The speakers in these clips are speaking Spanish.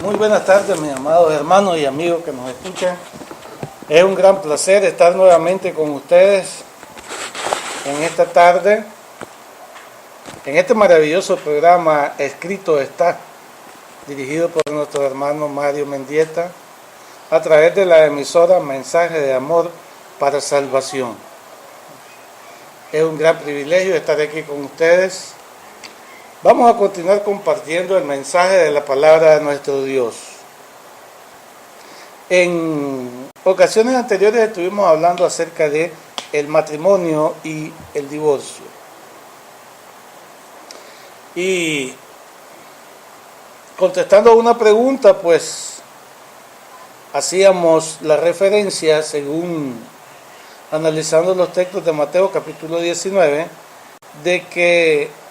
Muy buenas tardes, mis amados hermanos y amigos que nos escuchan. Es un gran placer estar nuevamente con ustedes en esta tarde, en este maravilloso programa Escrito Está, dirigido por nuestro hermano Mario Mendieta, a través de la emisora Mensaje de Amor para Salvación. Es un gran privilegio estar aquí con ustedes. Vamos a continuar compartiendo el mensaje de la palabra de nuestro Dios. En ocasiones anteriores estuvimos hablando acerca de el matrimonio y el divorcio. Y contestando a una pregunta, pues hacíamos la referencia, según analizando los textos de Mateo capítulo 19, de que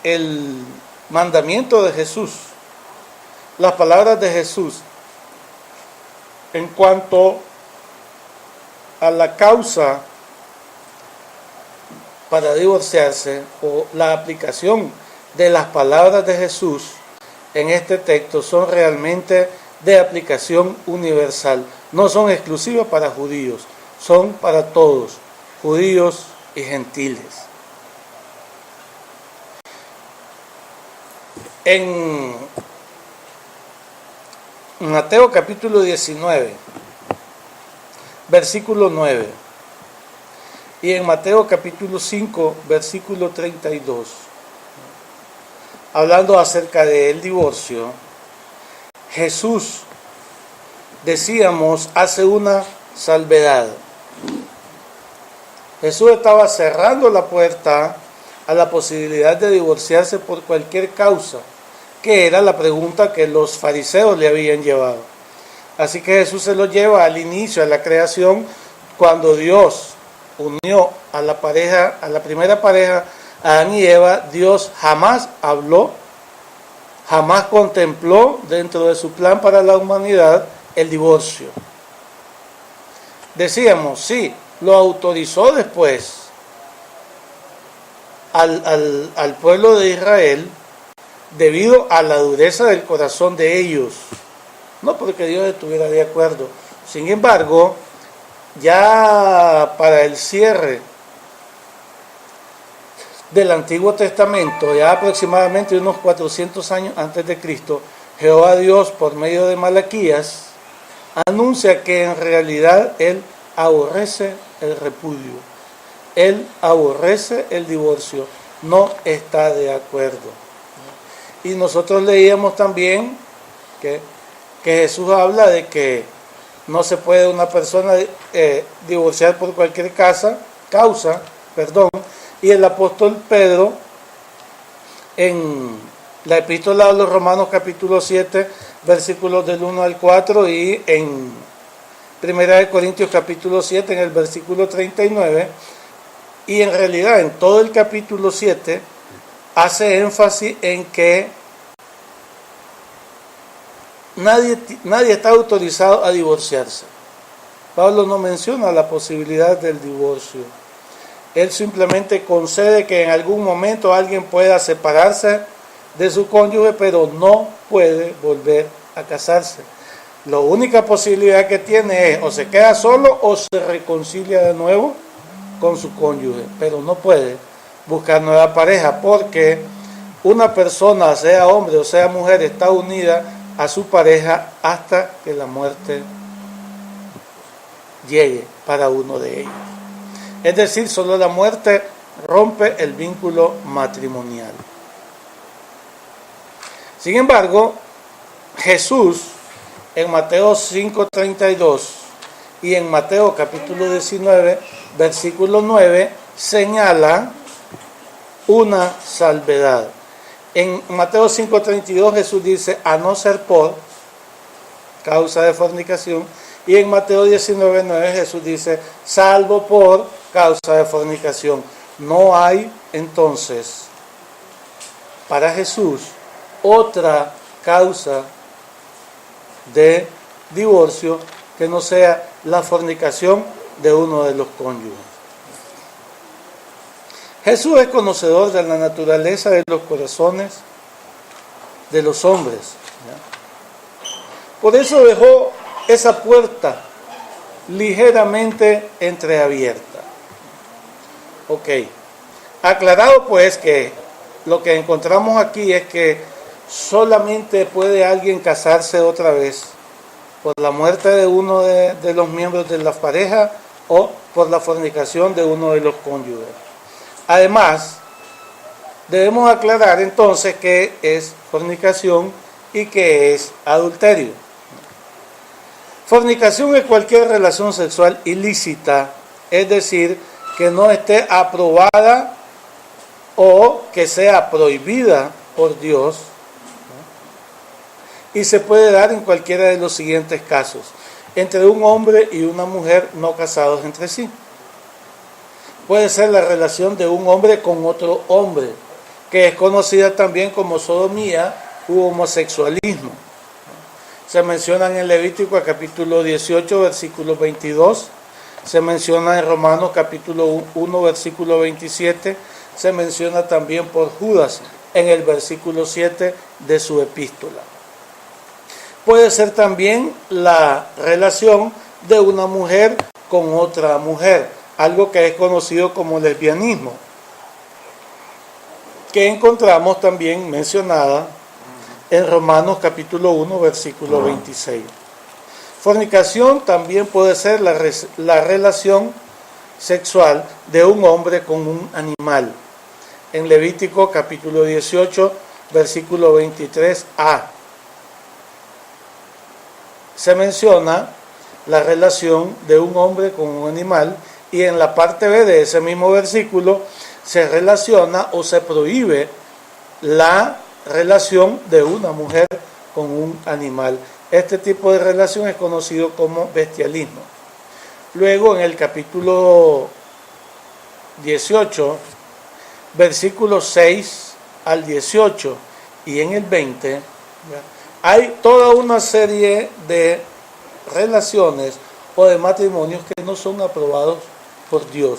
el mandamiento de Jesús, las palabras de Jesús en cuanto a la causa para divorciarse, o la aplicación de las palabras de Jesús en este texto, son realmente de aplicación universal. No son exclusivas para judíos, son para todos, judíos y gentiles. En Mateo capítulo 19, versículo 9, y en Mateo capítulo 5, versículo 32, hablando acerca del divorcio, Jesús, decíamos, hace una salvedad. Jesús estaba cerrando la puerta a la posibilidad de divorciarse por cualquier causa, que era la pregunta que los fariseos le habían llevado. Así que Jesús se lo lleva al inicio, a la creación, cuando Dios unió a la pareja, a la primera pareja, Adán y Eva. Dios jamás habló, jamás contempló dentro de su plan para la humanidad el divorcio. Decíamos, sí, lo autorizó después al pueblo de Israel, debido a la dureza del corazón de ellos, no porque Dios estuviera de acuerdo. Sin embargo, ya para el cierre del Antiguo Testamento, ya aproximadamente unos 400 años antes de Cristo, Jehová Dios, por medio de Malaquías, anuncia que en realidad Él aborrece el repudio, Él aborrece el divorcio, no está de acuerdo. Y nosotros leíamos también que Jesús habla de que no se puede una persona divorciar por cualquier causa, y el apóstol Pedro, en la epístola a los Romanos capítulo 7, versículos del 1 al 4, y en Primera de Corintios capítulo 7, en el versículo 39, y en realidad en todo el capítulo 7, hace énfasis en que nadie está autorizado a divorciarse. Pablo no menciona la posibilidad del divorcio. Él simplemente concede que en algún momento alguien pueda separarse de su cónyuge, pero no puede volver a casarse. La única posibilidad que tiene es o se queda solo o se reconcilia de nuevo con su cónyuge, pero no puede buscar nueva pareja, porque una persona, sea hombre o sea mujer, está unida a su pareja hasta que la muerte llegue para uno de ellos. Es decir, solo la muerte rompe el vínculo matrimonial. Sin embargo, Jesús en Mateo 5:32 y en Mateo capítulo 19, versículo 9, señala una salvedad. En Mateo 5:32 Jesús dice, a no ser por causa de fornicación, y en Mateo 19:9 Jesús dice, salvo por causa de fornicación. No hay entonces para Jesús otra causa de divorcio que no sea la fornicación de uno de los cónyuges. Jesús es conocedor de la naturaleza de los corazones de los hombres, ¿ya? Por eso dejó esa puerta ligeramente entreabierta. Ok. Aclarado pues que lo que encontramos aquí es que solamente puede alguien casarse otra vez por la muerte de uno de los miembros de la pareja o por la fornicación de uno de los cónyuges. Además, debemos aclarar entonces qué es fornicación y qué es adulterio. Fornicación es cualquier relación sexual ilícita, es decir, que no esté aprobada o que sea prohibida por Dios, y se puede dar en cualquiera de los siguientes casos: entre un hombre y una mujer no casados entre sí. Puede ser la relación de un hombre con otro hombre, que es conocida también como sodomía u homosexualismo. Se menciona en Levítico capítulo 18, versículo 22, se menciona en Romanos capítulo 1, versículo 27, se menciona también por Judas en el versículo 7 de su epístola. Puede ser también la relación de una mujer con otra mujer, algo que es conocido como lesbianismo, que encontramos también mencionada en Romanos capítulo 1, versículo 26. Fornicación también puede ser la relación sexual de un hombre con un animal. En Levítico capítulo 18, versículo 23a, se menciona la relación de un hombre con un animal, y en la parte B de ese mismo versículo se relaciona o se prohíbe la relación de una mujer con un animal. Este tipo de relación es conocido como bestialismo. Luego, en el capítulo 18, versículos 6 al 18 y en el 20, hay toda una serie de relaciones o de matrimonios que no son aprobados por Dios.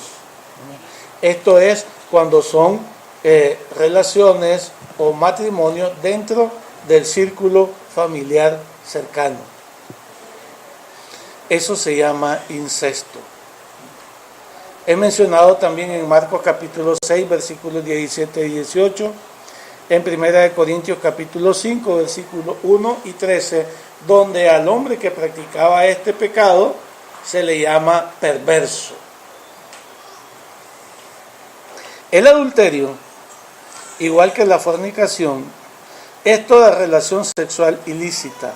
Esto es cuando son relaciones o matrimonios dentro del círculo familiar cercano. Eso se llama incesto. He mencionado también en Marcos capítulo 6, versículos 17 y 18, en Primera de Corintios capítulo 5, versículos 1 y 13, donde al hombre que practicaba este pecado se le llama perverso. El adulterio, igual que la fornicación, es toda relación sexual ilícita,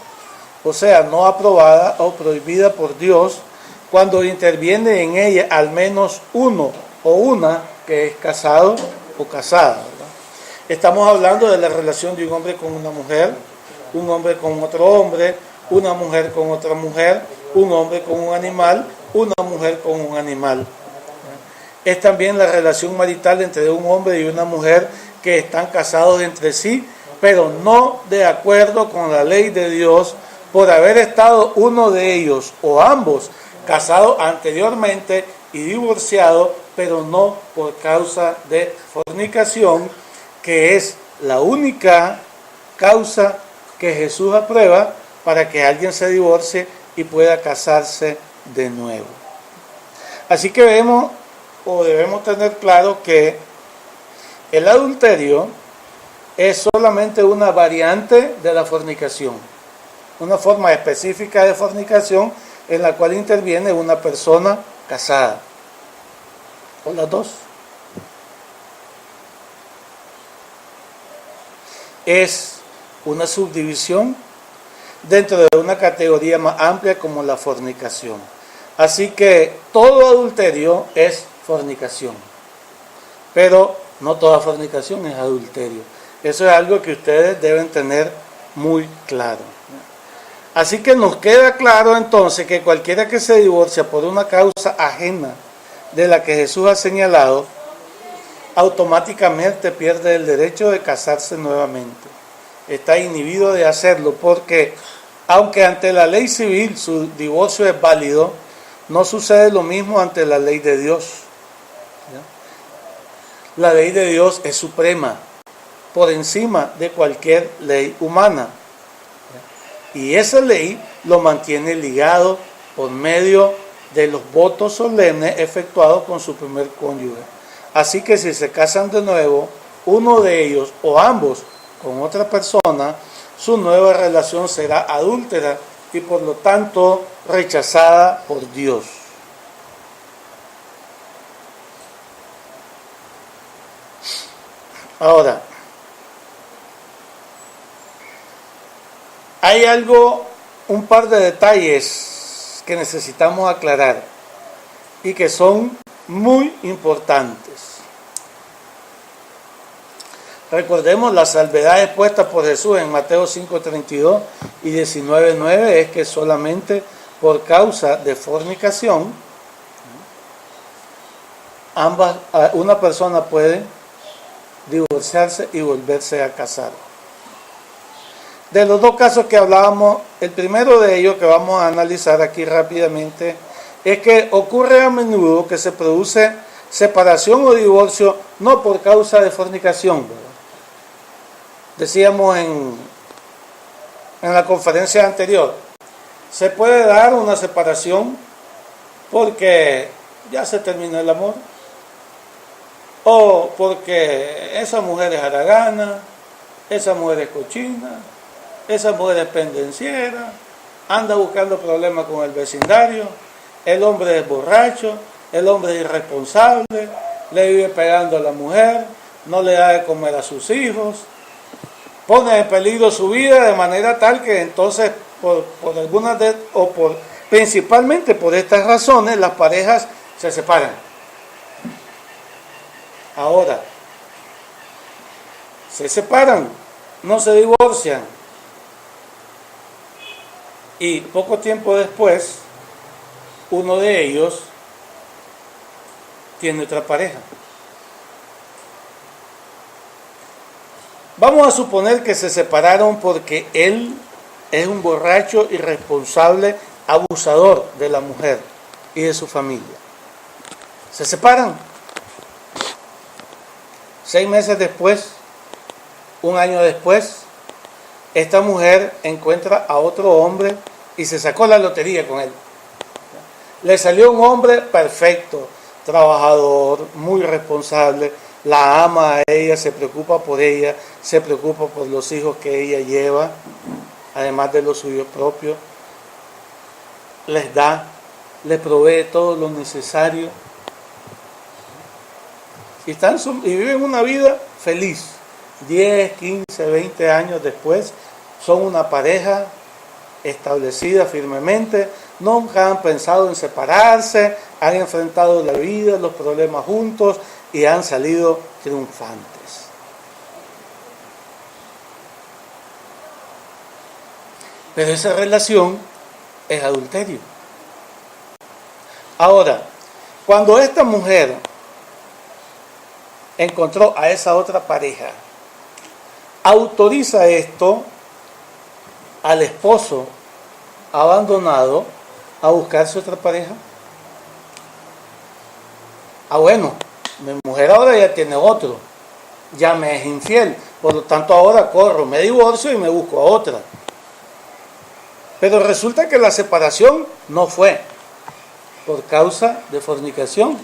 o sea, no aprobada o prohibida por Dios, cuando interviene en ella al menos uno o una que es casado o casada, ¿verdad? Estamos hablando de la relación de un hombre con una mujer, un hombre con otro hombre, una mujer con otra mujer, un hombre con un animal, una mujer con un animal. Es también la relación marital entre un hombre y una mujer que están casados entre sí, pero no de acuerdo con la ley de Dios, por haber estado uno de ellos o ambos casados anteriormente y divorciados, pero no por causa de fornicación, que es la única causa que Jesús aprueba para que alguien se divorcie y pueda casarse de nuevo. Así que debemos tener claro que el adulterio es solamente una variante de la fornicación, una forma específica de fornicación en la cual interviene una persona casada, o las dos. Es una subdivisión dentro de una categoría más amplia como la fornicación. Así que todo adulterio es fornicación, pero no toda fornicación es adulterio. Eso es algo que ustedes deben tener muy claro. Así que nos queda claro entonces que cualquiera que se divorcia por una causa ajena de la que Jesús ha señalado, automáticamente pierde el derecho de casarse nuevamente. Está inhibido de hacerlo porque, aunque ante la ley civil su divorcio es válido, no sucede lo mismo ante la ley de Dios. La ley de Dios es suprema, por encima de cualquier ley humana. Y esa ley lo mantiene ligado por medio de los votos solemnes efectuados con su primer cónyuge. Así que si se casan de nuevo, uno de ellos o ambos con otra persona, su nueva relación será adúltera y por lo tanto rechazada por Dios. Ahora, hay un par de detalles que necesitamos aclarar y que son muy importantes. Recordemos las salvedades puestas por Jesús en Mateo 5:32 y 19:9 es que solamente por causa de fornicación una persona puede divorciarse y volverse a casar. De los dos casos que hablábamos, el primero de ellos que vamos a analizar aquí rápidamente es que ocurre a menudo que se produce separación o divorcio no por causa de fornicación, ¿verdad? Decíamos en la conferencia anterior, se puede dar una separación porque ya se terminó el amor, o porque esa mujer es haragana, esa mujer es cochina, esa mujer es pendenciera, anda buscando problemas con el vecindario, el hombre es borracho, el hombre es irresponsable, le vive pegando a la mujer, no le da de comer a sus hijos, pone en peligro su vida de manera tal que entonces principalmente por estas razones las parejas se separan. Ahora, se separan, no se divorcian. Y poco tiempo después, uno de ellos tiene otra pareja. Vamos a suponer que se separaron porque él es un borracho, irresponsable, abusador de la mujer y de su familia. Se separan. 6 meses después, 1 año después, esta mujer encuentra a otro hombre y se sacó la lotería con él. Le salió un hombre perfecto, trabajador, muy responsable, la ama a ella, se preocupa por ella, se preocupa por los hijos que ella lleva, además de los suyos propios, les da, les provee todo lo necesario y viven una vida feliz. 10, 15, 20 años después son una pareja establecida firmemente, nunca han pensado en separarse, han enfrentado la vida, los problemas juntos y han salido triunfantes. Pero esa relación es adulterio. Ahora, cuando esta mujer encontró a esa otra pareja, autoriza esto al esposo abandonado a buscarse otra pareja. Bueno, mi mujer ahora ya tiene otro, ya me es infiel, por lo tanto ahora corro, me divorcio y me busco a otra. Pero resulta que la separación no fue por causa de fornicación.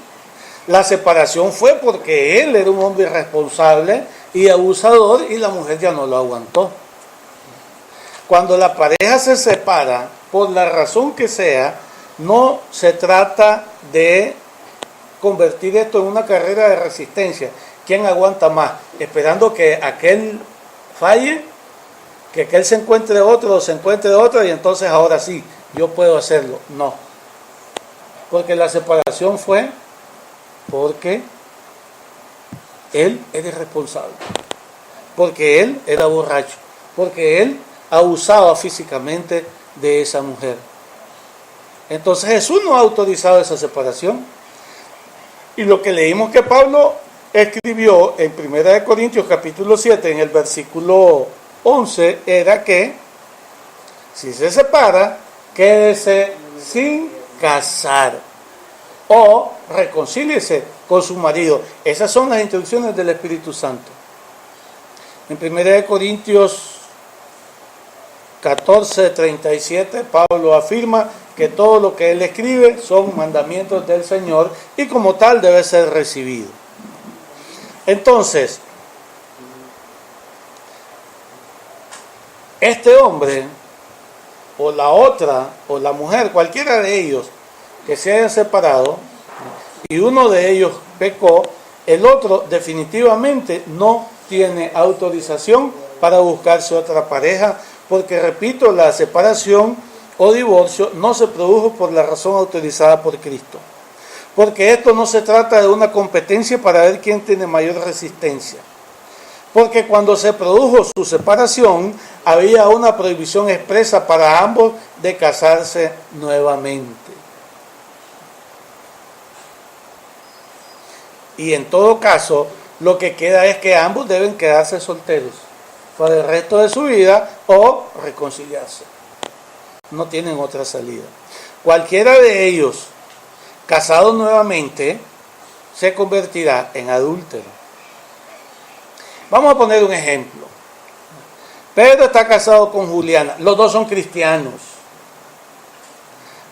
La separación fue porque él era un hombre irresponsable y abusador y la mujer ya no lo aguantó. Cuando la pareja se separa, por la razón que sea, no se trata de convertir esto en una carrera de resistencia. ¿Quién aguanta más? Esperando que aquel falle, que aquel se encuentre otro o se encuentre otro y entonces ahora sí, yo puedo hacerlo. No. Porque la separación fue porque él era irresponsable, porque él era borracho, porque él abusaba físicamente de esa mujer. Entonces Jesús no ha autorizado esa separación. Y lo que leímos que Pablo escribió en 1 Corintios capítulo 7, en el versículo 11, era que si se separa, quédese sin casar o reconcíliese con su marido. Esas son las instrucciones del Espíritu Santo. En 1 Corintios 14:37, Pablo afirma que todo lo que él escribe son mandamientos del Señor y como tal debe ser recibido. Entonces, este hombre o la otra o la mujer, cualquiera de ellos que se hayan separado y uno de ellos pecó, el otro definitivamente no tiene autorización para buscarse otra pareja, porque repito, la separación o divorcio no se produjo por la razón autorizada por Cristo. Porque esto no se trata de una competencia para ver quién tiene mayor resistencia. Porque cuando se produjo su separación, había una prohibición expresa para ambos de casarse nuevamente. Y en todo caso, lo que queda es que ambos deben quedarse solteros para el resto de su vida o reconciliarse. No tienen otra salida. Cualquiera de ellos, casado nuevamente, se convertirá en adúltero. Vamos a poner un ejemplo. Pedro está casado con Juliana. Los dos son cristianos.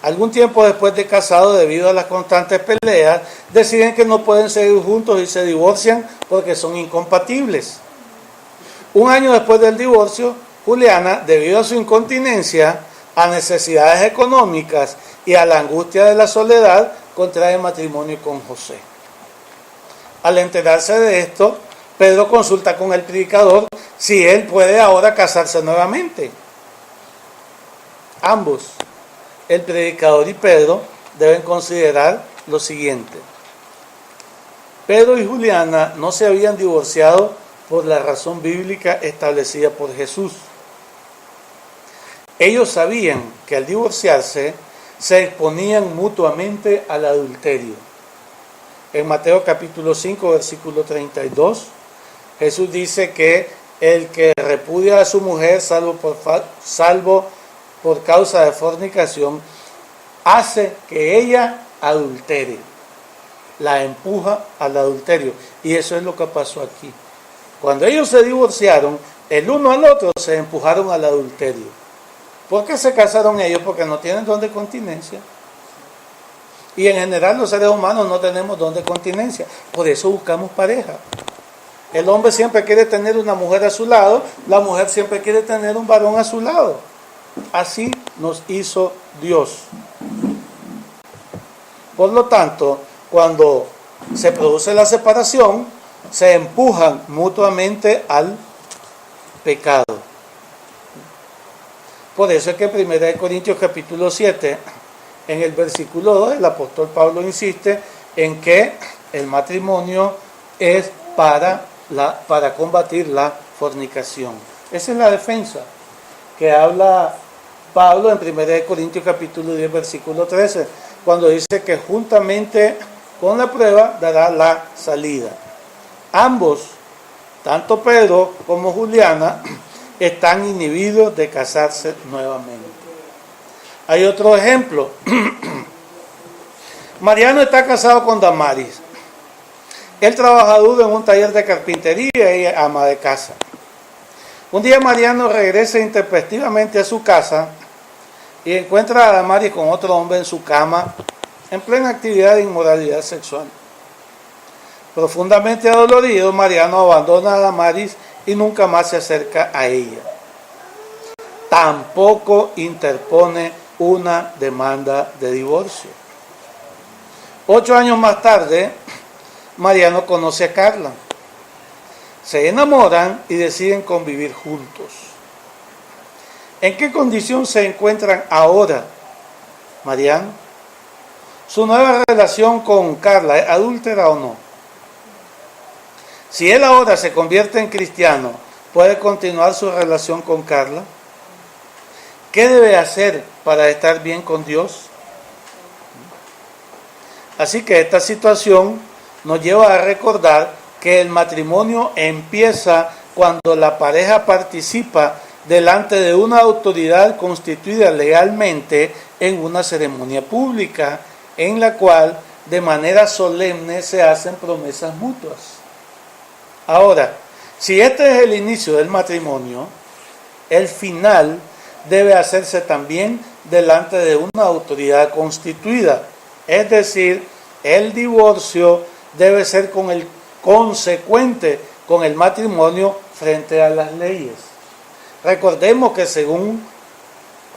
Algún tiempo después de casado, debido a las constantes peleas, deciden que no pueden seguir juntos y se divorcian porque son incompatibles. Un año después del divorcio, Juliana, debido a su incontinencia, a necesidades económicas y a la angustia de la soledad, contrae matrimonio con José. Al enterarse de esto, Pedro consulta con el predicador si él puede ahora casarse nuevamente. Ambos, el predicador y Pedro, deben considerar lo siguiente. Pedro y Juliana no se habían divorciado por la razón bíblica establecida por Jesús. Ellos sabían que al divorciarse se exponían mutuamente al adulterio. En Mateo capítulo 5, versículo 32, Jesús dice que el que repudia a su mujer salvo por causa de fornicación, hace que ella adultere, la empuja al adulterio. Y eso es lo que pasó aquí. Cuando ellos se divorciaron, el uno al otro se empujaron al adulterio. ¿Por qué se casaron ellos? Porque no tienen don de continencia. Y en general los seres humanos no tenemos don de continencia. Por eso buscamos pareja. El hombre siempre quiere tener una mujer a su lado, la mujer siempre quiere tener un varón a su lado. Así nos hizo Dios. Por lo tanto, cuando se produce la separación, se empujan mutuamente al pecado. Por eso es que en 1 Corintios capítulo 7, en el versículo 2, el apóstol Pablo insiste en que el matrimonio es para combatir la fornicación. Esa es la defensa que habla Pablo en 1 Corintios capítulo 10, versículo 13, cuando dice que juntamente con la prueba dará la salida. Ambos, tanto Pedro como Juliana, están inhibidos de casarse nuevamente. Hay otro ejemplo. Mariano está casado con Damaris. Él trabaja duro en un taller de carpintería y ella es ama de casa. Un día Mariano regresa intempestivamente a su casa y encuentra a Damaris con otro hombre en su cama, en plena actividad de inmoralidad sexual. Profundamente adolorido, Mariano abandona a Damaris y nunca más se acerca a ella. Tampoco interpone una demanda de divorcio. 8 años más tarde, Mariano conoce a Carla. Se enamoran y deciden convivir juntos. ¿En qué condición se encuentran ahora, Mariano? ¿Su nueva relación con Carla es adúltera o no? Si él ahora se convierte en cristiano, ¿puede continuar su relación con Carla? ¿Qué debe hacer para estar bien con Dios? Así que esta situación nos lleva a recordar que el matrimonio empieza cuando la pareja participa delante de una autoridad constituida legalmente en una ceremonia pública, en la cual de manera solemne se hacen promesas mutuas. Ahora, si este es el inicio del matrimonio, el final debe hacerse también delante de una autoridad constituida. Es decir, el divorcio debe ser consecuente con el matrimonio frente a las leyes. Recordemos que según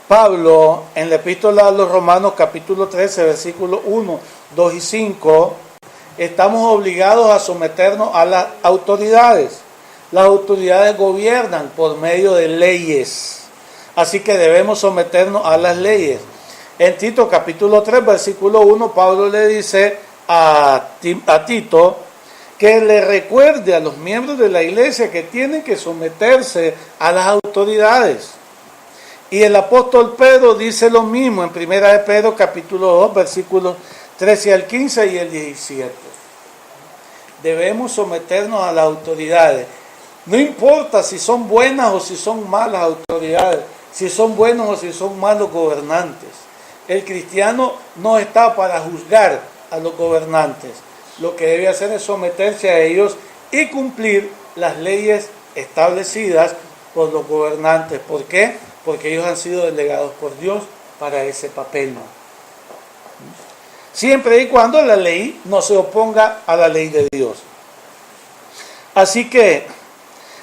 Pablo, en la epístola a los Romanos, capítulo 13, versículos 1, 2 y 5, estamos obligados a someternos a las autoridades. Las autoridades gobiernan por medio de leyes, así que debemos someternos a las leyes. En Tito, capítulo 3, versículo 1, Pablo le dice a Tito que le recuerde a los miembros de la iglesia que tienen que someterse a las autoridades. Y el apóstol Pedro dice lo mismo en 1 de Pedro capítulo 2, versículos 13 al 15 y el 17. Debemos someternos a las autoridades. No importa si son buenas o si son malas autoridades, si son buenos o si son malos gobernantes. El cristiano no está para juzgar a los gobernantes. Lo que debe hacer es someterse a ellos y cumplir las leyes establecidas por los gobernantes. ¿Por qué? Porque ellos han sido delegados por Dios para ese papel. Siempre y cuando la ley no se oponga a la ley de Dios. Así que,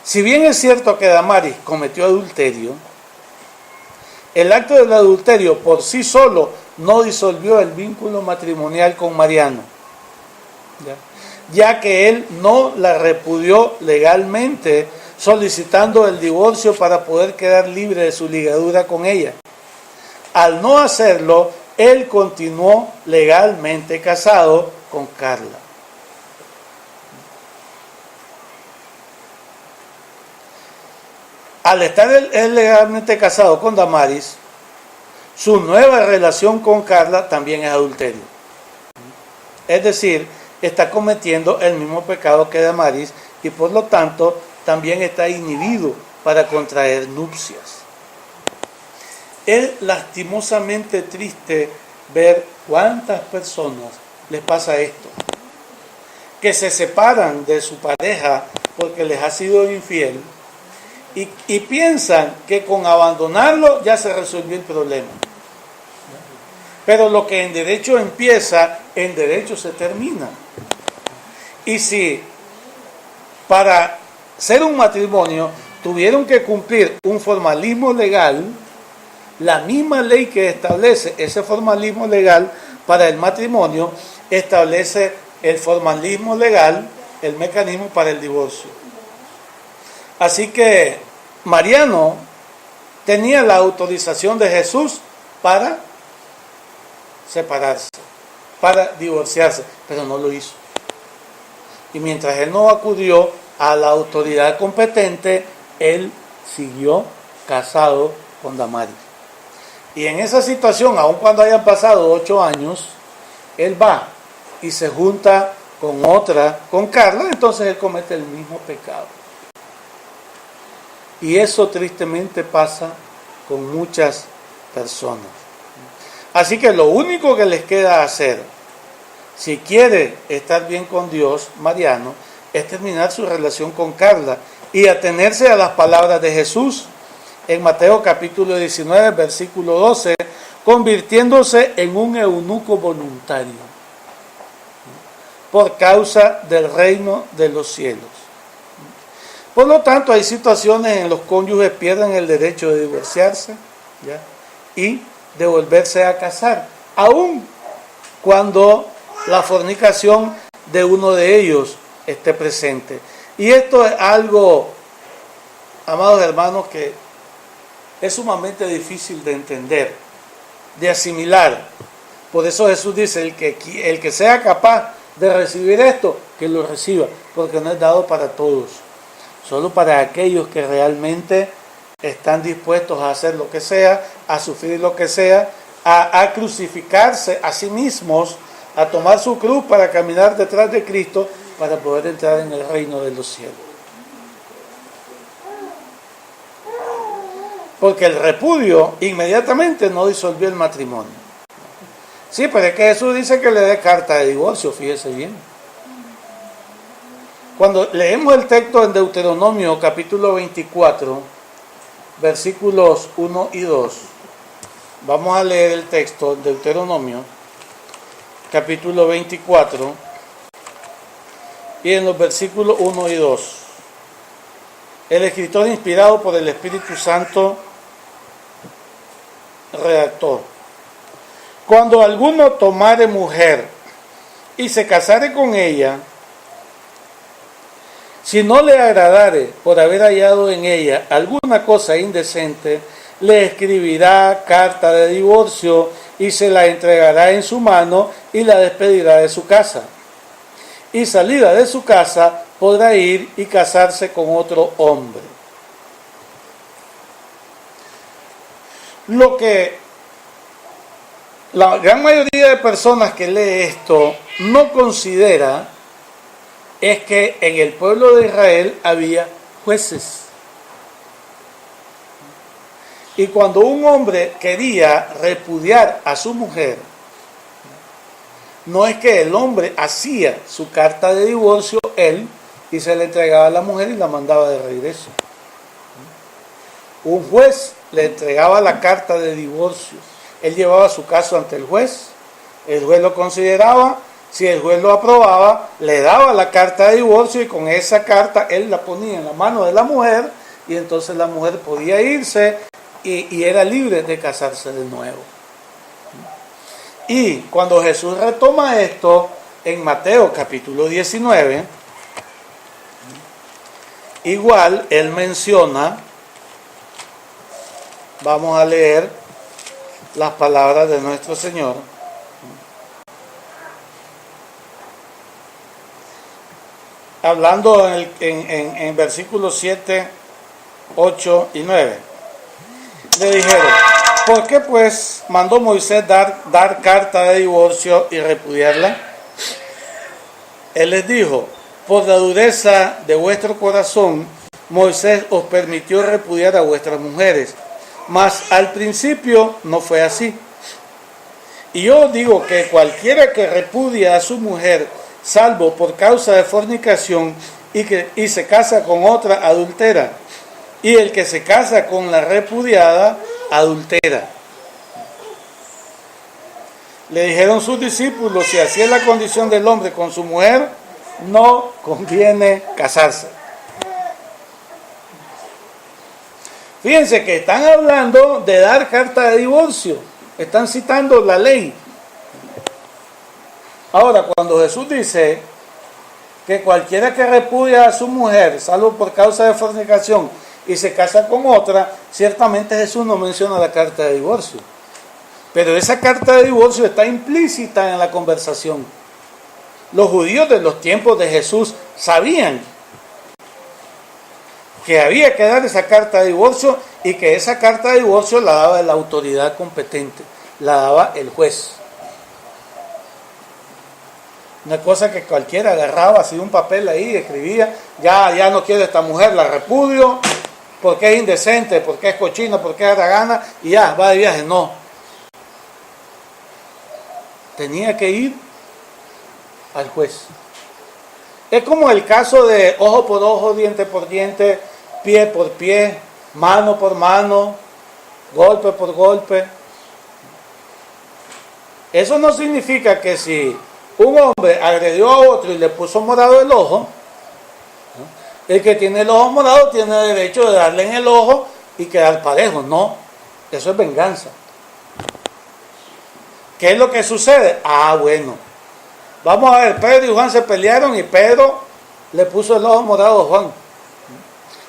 si bien es cierto que Damaris cometió adulterio, el acto del adulterio por sí solo no disolvió el vínculo matrimonial con Mariano, ya que él no la repudió legalmente, solicitando el divorcio para poder quedar libre de su ligadura con ella. Al no hacerlo, él continuó legalmente casado con Carla. Al estar él legalmente casado con Damaris, su nueva relación con Carla también es adulterio. Es decir, está cometiendo el mismo pecado que Damaris y por lo tanto también está inhibido para contraer nupcias. Es lastimosamente triste ver cuántas personas les pasa esto, que se separan de su pareja porque les ha sido infiel y piensan que con abandonarlo ya se resolvió el problema. Pero lo que en derecho empieza, en derecho se termina. Y si para ser un matrimonio tuvieron que cumplir un formalismo legal, la misma ley que establece ese formalismo legal para el matrimonio, establece el formalismo legal, el mecanismo para el divorcio. Así que Mariano tenía la autorización de Jesús para separarse, para divorciarse, pero no lo hizo. Y mientras él no acudió a la autoridad competente, él siguió casado con Damaris. Y en esa situación, aun cuando hayan pasado 8 años, él va y se junta con otra, con Carla, entonces él comete el mismo pecado. Y eso tristemente pasa con muchas personas. Así que lo único que les queda hacer, si quiere estar bien con Dios, Mariano, es terminar su relación con Carla y atenerse a las palabras de Jesús en Mateo capítulo 19, versículo 12, convirtiéndose en un eunuco voluntario por causa del reino de los cielos. Por lo tanto, hay situaciones en los cónyuges pierden el derecho de divorciarse, ¿ya? Y de volverse a casar, aun cuando la fornicación de uno de ellos esté presente. Y esto es algo, amados hermanos, que es sumamente difícil de entender, de asimilar. Por eso Jesús dice, el que sea capaz de recibir esto, que lo reciba, porque no es dado para todos, solo para aquellos que realmente están dispuestos a hacer lo que sea, a sufrir lo que sea, a crucificarse a sí mismos, a tomar su cruz para caminar detrás de Cristo, para poder entrar en el reino de los cielos. Porque el repudio inmediatamente no disolvió el matrimonio. Sí, pero es que Jesús dice que le dé carta de divorcio, fíjese bien. Cuando leemos el texto en Deuteronomio capítulo 24, versículos 1 y 2. Vamos a leer el texto, Deuteronomio, capítulo 24, y en los versículos 1 y 2. El escritor, inspirado por el Espíritu Santo, redactó: cuando alguno tomare mujer y se casare con ella, si no le agradare por haber hallado en ella alguna cosa indecente, le escribirá carta de divorcio y se la entregará en su mano y la despedirá de su casa. Y salida de su casa podrá ir y casarse con otro hombre. Lo que la gran mayoría de personas que lee esto no considera es que en el pueblo de Israel había jueces. Y cuando un hombre quería repudiar a su mujer, no es que el hombre hacía su carta de divorcio él y se le entregaba a la mujer y la mandaba de regreso. Un juez le entregaba la carta de divorcio. Él llevaba su caso ante el juez lo consideraba, si el juez lo aprobaba, le daba la carta de divorcio y con esa carta él la ponía en la mano de la mujer y entonces la mujer podía irse y era libre de casarse de nuevo. Y cuando Jesús retoma esto en Mateo capítulo 19, igual él menciona, vamos a leer las palabras de nuestro Señor. Hablando en versículos 7, 8 y 9. Le dijeron: ¿por qué pues mandó Moisés dar carta de divorcio y repudiarla? Él les dijo: por la dureza de vuestro corazón, Moisés os permitió repudiar a vuestras mujeres, mas al principio no fue así. Y yo os digo que cualquiera que repudia a su mujer, salvo por causa de fornicación, y se casa con otra, adultera. Y el que se casa con la repudiada, adultera. Le dijeron sus discípulos: si así es la condición del hombre con su mujer, no conviene casarse. Fíjense que están hablando de dar carta de divorcio. Están citando la ley. Ahora, cuando Jesús dice que cualquiera que repudia a su mujer, salvo por causa de fornicación, y se casa con otra, ciertamente Jesús no menciona la carta de divorcio. Pero esa carta de divorcio está implícita en la conversación. Los judíos de los tiempos de Jesús sabían que había que dar esa carta de divorcio y que esa carta de divorcio la daba la autoridad competente, la daba el juez. Una cosa que cualquiera agarraba así un papel ahí, escribía: ya no quiero a esta mujer, la repudio, porque es indecente, porque es cochina, porque es haragana, y ya, va de viaje. No. Tenía que ir al juez. Es como el caso de ojo por ojo, diente por diente, pie por pie, mano por mano, golpe por golpe. Eso no significa que si un hombre agredió a otro y le puso morado el ojo, el que tiene el ojo morado tiene derecho de darle en el ojo y quedar parejo. No, eso es venganza. ¿Qué es lo que sucede? Bueno, vamos a ver, Pedro y Juan se pelearon y Pedro le puso el ojo morado a Juan.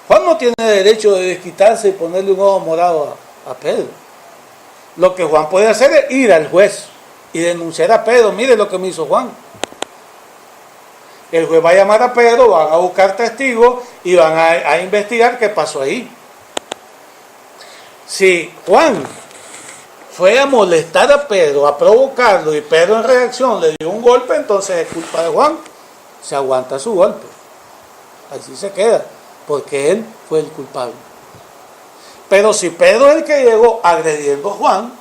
Juan no tiene derecho de desquitarse y ponerle un ojo morado a Pedro. Lo que Juan puede hacer es ir al juez y denunciar a Pedro: mire lo que me hizo Juan. El juez va a llamar a Pedro, van a buscar testigos y van a investigar qué pasó ahí. Si Juan fue a molestar a Pedro, a provocarlo, y Pedro en reacción le dio un golpe, entonces es culpa de Juan. Se aguanta su golpe. Así se queda, porque él fue el culpable. Pero si Pedro es el que llegó agrediendo a Juan,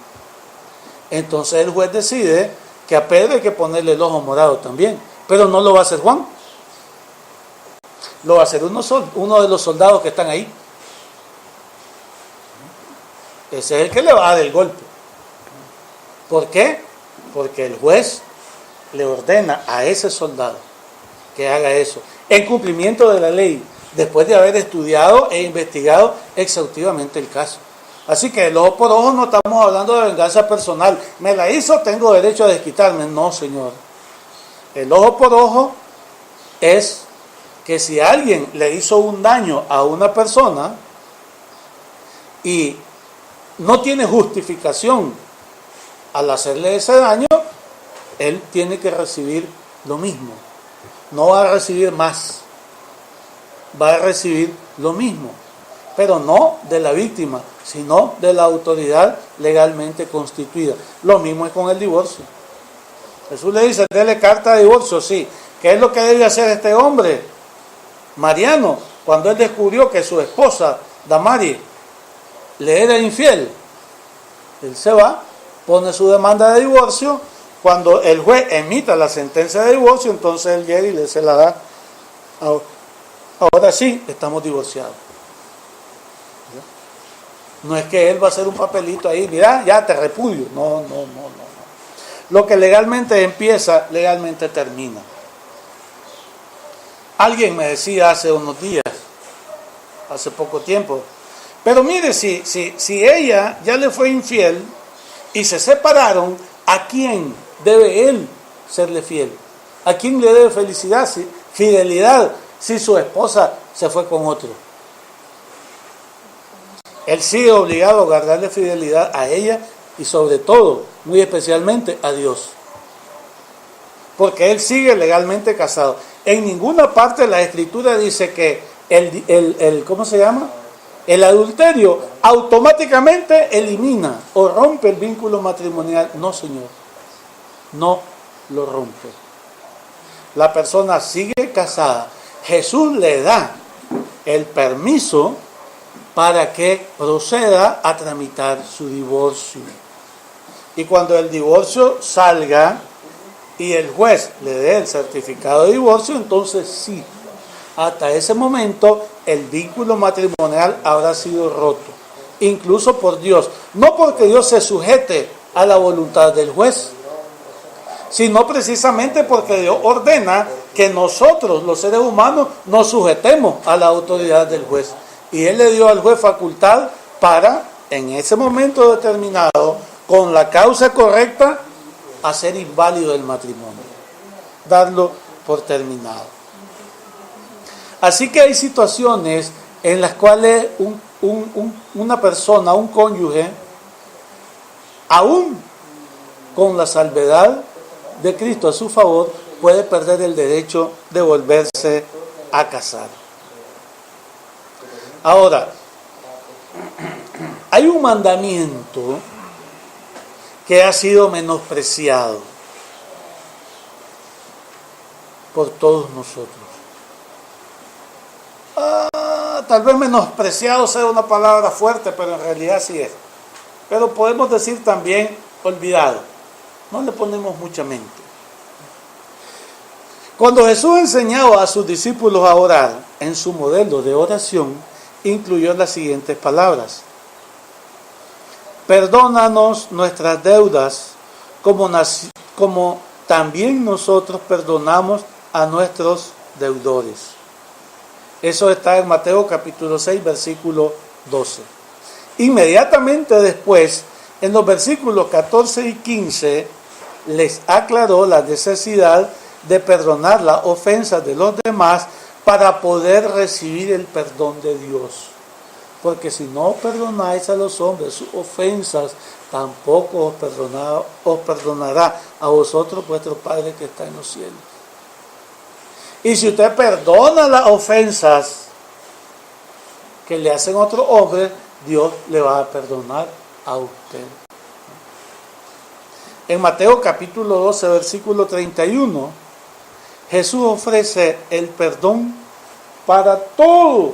entonces el juez decide que a Pedro hay que ponerle el ojo morado también. Pero no lo va a hacer Juan. Lo va a hacer uno de los soldados que están ahí. Ese es el que le va a dar el golpe. ¿Por qué? Porque el juez le ordena a ese soldado que haga eso, en cumplimiento de la ley, después de haber estudiado e investigado exhaustivamente el caso. Así que el ojo por ojo no estamos hablando de venganza personal. Me la hizo, tengo derecho a desquitarme. No, señor. El ojo por ojo es que si alguien le hizo un daño a una persona y no tiene justificación al hacerle ese daño, él tiene que recibir lo mismo. No va a recibir más, va a recibir lo mismo, pero no de la víctima, sino de la autoridad legalmente constituida. Lo mismo es con el divorcio. Jesús le dice, déle carta de divorcio, sí. ¿Qué es lo que debe hacer este hombre? Mariano, cuando él descubrió que su esposa, Damaris, le era infiel, él se va, pone su demanda de divorcio. Cuando el juez emita la sentencia de divorcio, entonces él llega y le se la da. Ahora sí, estamos divorciados. No es que él va a hacer un papelito ahí, mira, ya te repudio. No. Lo que legalmente empieza, legalmente termina. Alguien me decía hace unos días, hace poco tiempo, pero mire, si ella ya le fue infiel y se separaron, ¿a quién debe él serle fiel? ¿A quién le debe fidelidad si su esposa se fue con otro? Él sigue obligado a guardarle fidelidad a ella y sobre todo, muy especialmente, a Dios. Porque él sigue legalmente casado. En ninguna parte de la Escritura dice que ¿cómo se llama? El adulterio automáticamente elimina o rompe el vínculo matrimonial. No, señor. No lo rompe. La persona sigue casada. Jesús le da el permiso para que proceda a tramitar su divorcio. Y cuando el divorcio salga y el juez le dé el certificado de divorcio, entonces sí, hasta ese momento el vínculo matrimonial habrá sido roto, incluso por Dios. No porque Dios se sujete a la voluntad del juez, sino precisamente porque Dios ordena que nosotros, los seres humanos, nos sujetemos a la autoridad del juez. Y Él le dio al juez facultad para, en ese momento determinado, con la causa correcta, hacer inválido el matrimonio, darlo por terminado. Así que hay situaciones en las cuales una persona, un cónyuge, aún con la salvedad de Cristo a su favor, puede perder el derecho de volverse a casar. Ahora, hay un mandamiento que ha sido menospreciado por todos nosotros. Tal vez menospreciado sea una palabra fuerte, pero en realidad sí es. Pero podemos decir también olvidado. No le ponemos mucha mente. Cuando Jesús enseñaba a sus discípulos a orar, en su modelo de oración, incluyó las siguientes palabras: perdónanos nuestras deudas, como también nosotros perdonamos a nuestros deudores. Eso está en Mateo capítulo 6, versículo 12. Inmediatamente después, en los versículos 14 y 15, les aclaró la necesidad de perdonar las ofensas de los demás para poder recibir el perdón de Dios. Porque si no perdonáis a los hombres sus ofensas, tampoco os perdonará a vosotros vuestro Padre que está en los cielos. Y si usted perdona las ofensas que le hacen otros hombres, Dios le va a perdonar a usted. En Mateo capítulo 12, versículo 31, Jesús ofrece el perdón para todos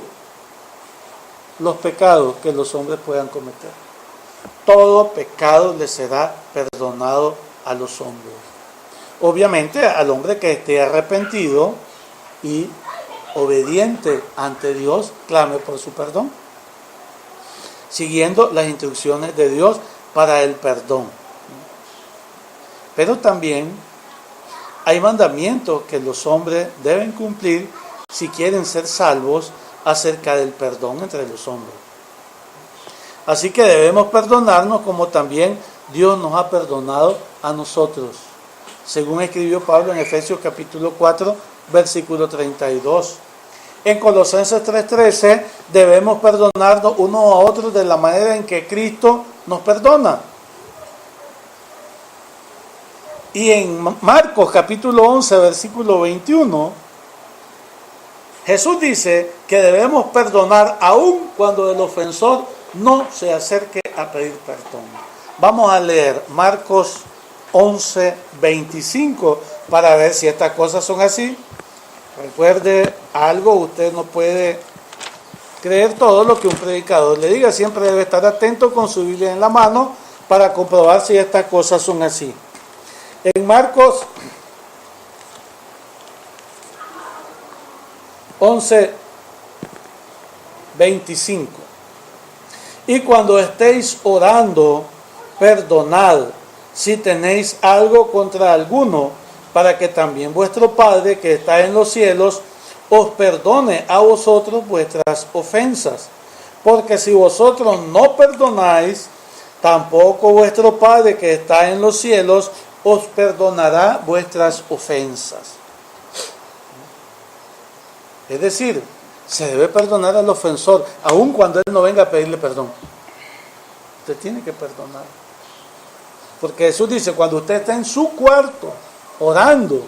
los pecados que los hombres puedan cometer. Todo pecado le será perdonado a los hombres. Obviamente al hombre que esté arrepentido y obediente ante Dios, clame por su perdón. siguiendo las instrucciones de Dios para el perdón. Pero también hay mandamientos que los hombres deben cumplir si quieren ser salvos acerca del perdón entre los hombres. Así que debemos perdonarnos como también Dios nos ha perdonado a nosotros, según escribió Pablo en Efesios capítulo 4, versículo 32. En Colosenses 3:13 debemos perdonarnos unos a otros de la manera en que Cristo nos perdona. Y en Marcos capítulo 11, versículo 21, Jesús dice que debemos perdonar aun cuando el ofensor no se acerque a pedir perdón. Vamos a leer Marcos 11, 25 para ver si estas cosas son así. Recuerde algo, usted no puede creer todo lo que un predicador le diga, siempre debe estar atento con su Biblia en la mano para comprobar si estas cosas son así. En Marcos 11, 25. Y cuando estéis orando, perdonad si tenéis algo contra alguno, para que también vuestro Padre que está en los cielos os perdone a vosotros vuestras ofensas. Porque si vosotros no perdonáis, tampoco vuestro Padre que está en los cielos os perdonará vuestras ofensas. Es decir, se debe perdonar al ofensor, aun cuando él no venga a pedirle perdón. Usted tiene que perdonar. Porque Jesús dice, cuando usted está en su cuarto, orando,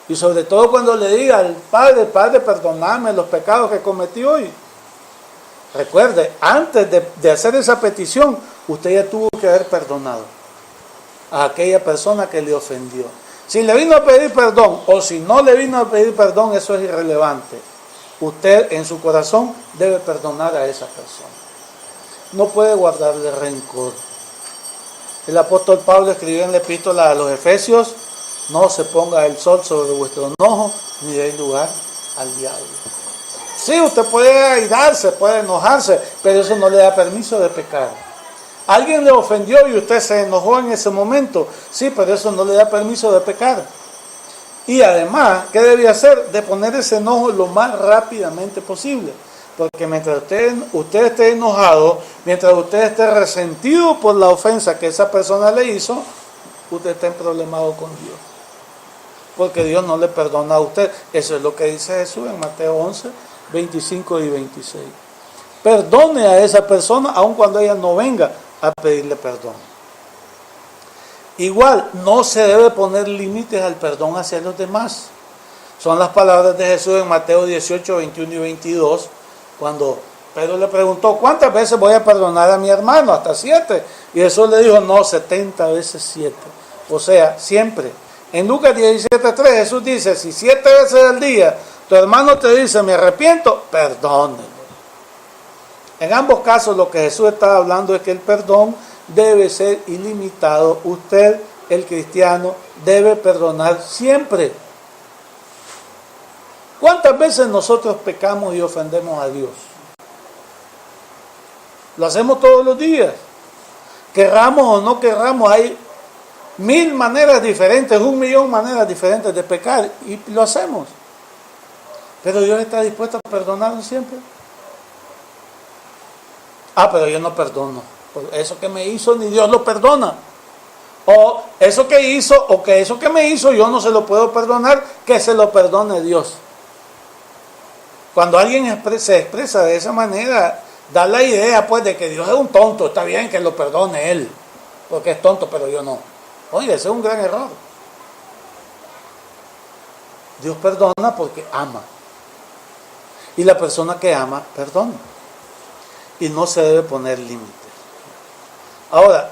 y sobre todo cuando le diga al Padre, Padre, perdóname los pecados que cometí hoy. Recuerde, antes de hacer esa petición, usted ya tuvo que haber perdonado a aquella persona que le ofendió. Si le vino a pedir perdón o si no le vino a pedir perdón, eso es irrelevante. Usted en su corazón debe perdonar a esa persona. No puede guardarle rencor. El apóstol Pablo escribió en la epístola a los Efesios: no se ponga el sol sobre vuestro enojo, ni deis lugar al diablo. Sí, usted puede airarse, puede enojarse, pero eso no le da permiso de pecar. Alguien le ofendió y usted se enojó en ese momento. Sí, pero eso no le da permiso de pecar. Y además, ¿qué debe hacer? De poner ese enojo lo más rápidamente posible. Porque mientras usted esté enojado, mientras usted esté resentido por la ofensa que esa persona le hizo, usted está problemado con Dios. Porque Dios no le perdona a usted. Eso es lo que dice Jesús en Mateo 11, 25 y 26. Perdone a esa persona aun cuando ella no venga a pedirle perdón. Igual, no se debe poner límites al perdón hacia los demás. Son las palabras de Jesús en Mateo 18, 21 y 22, cuando Pedro le preguntó, ¿cuántas veces voy a perdonar a mi hermano? Hasta 7. Y Jesús le dijo, no, 70 veces 7. O sea, siempre. En Lucas 17:3 Jesús dice, si 7 veces al día tu hermano te dice, me arrepiento, perdónelo. En ambos casos lo que Jesús está hablando es que el perdón debe ser ilimitado. Usted, el cristiano, debe perdonar siempre. ¿Cuántas veces nosotros pecamos y ofendemos a Dios? Lo hacemos todos los días. Querramos o no querramos, hay 1000 maneras diferentes, 1.000.000 maneras diferentes de pecar y lo hacemos. Pero Dios está dispuesto a perdonarnos siempre. Pero yo no perdono. Eso que me hizo ni Dios lo perdona. O eso que hizo, o que eso que me hizo yo no se lo puedo perdonar, que se lo perdone Dios. Cuando alguien se expresa de esa manera, da la idea pues de que Dios es un tonto. Está bien que lo perdone Él, porque es tonto, pero yo no. Oye, ese es un gran error. Dios perdona porque ama. Y la persona que ama, perdona. Y no se debe poner límites. Ahora,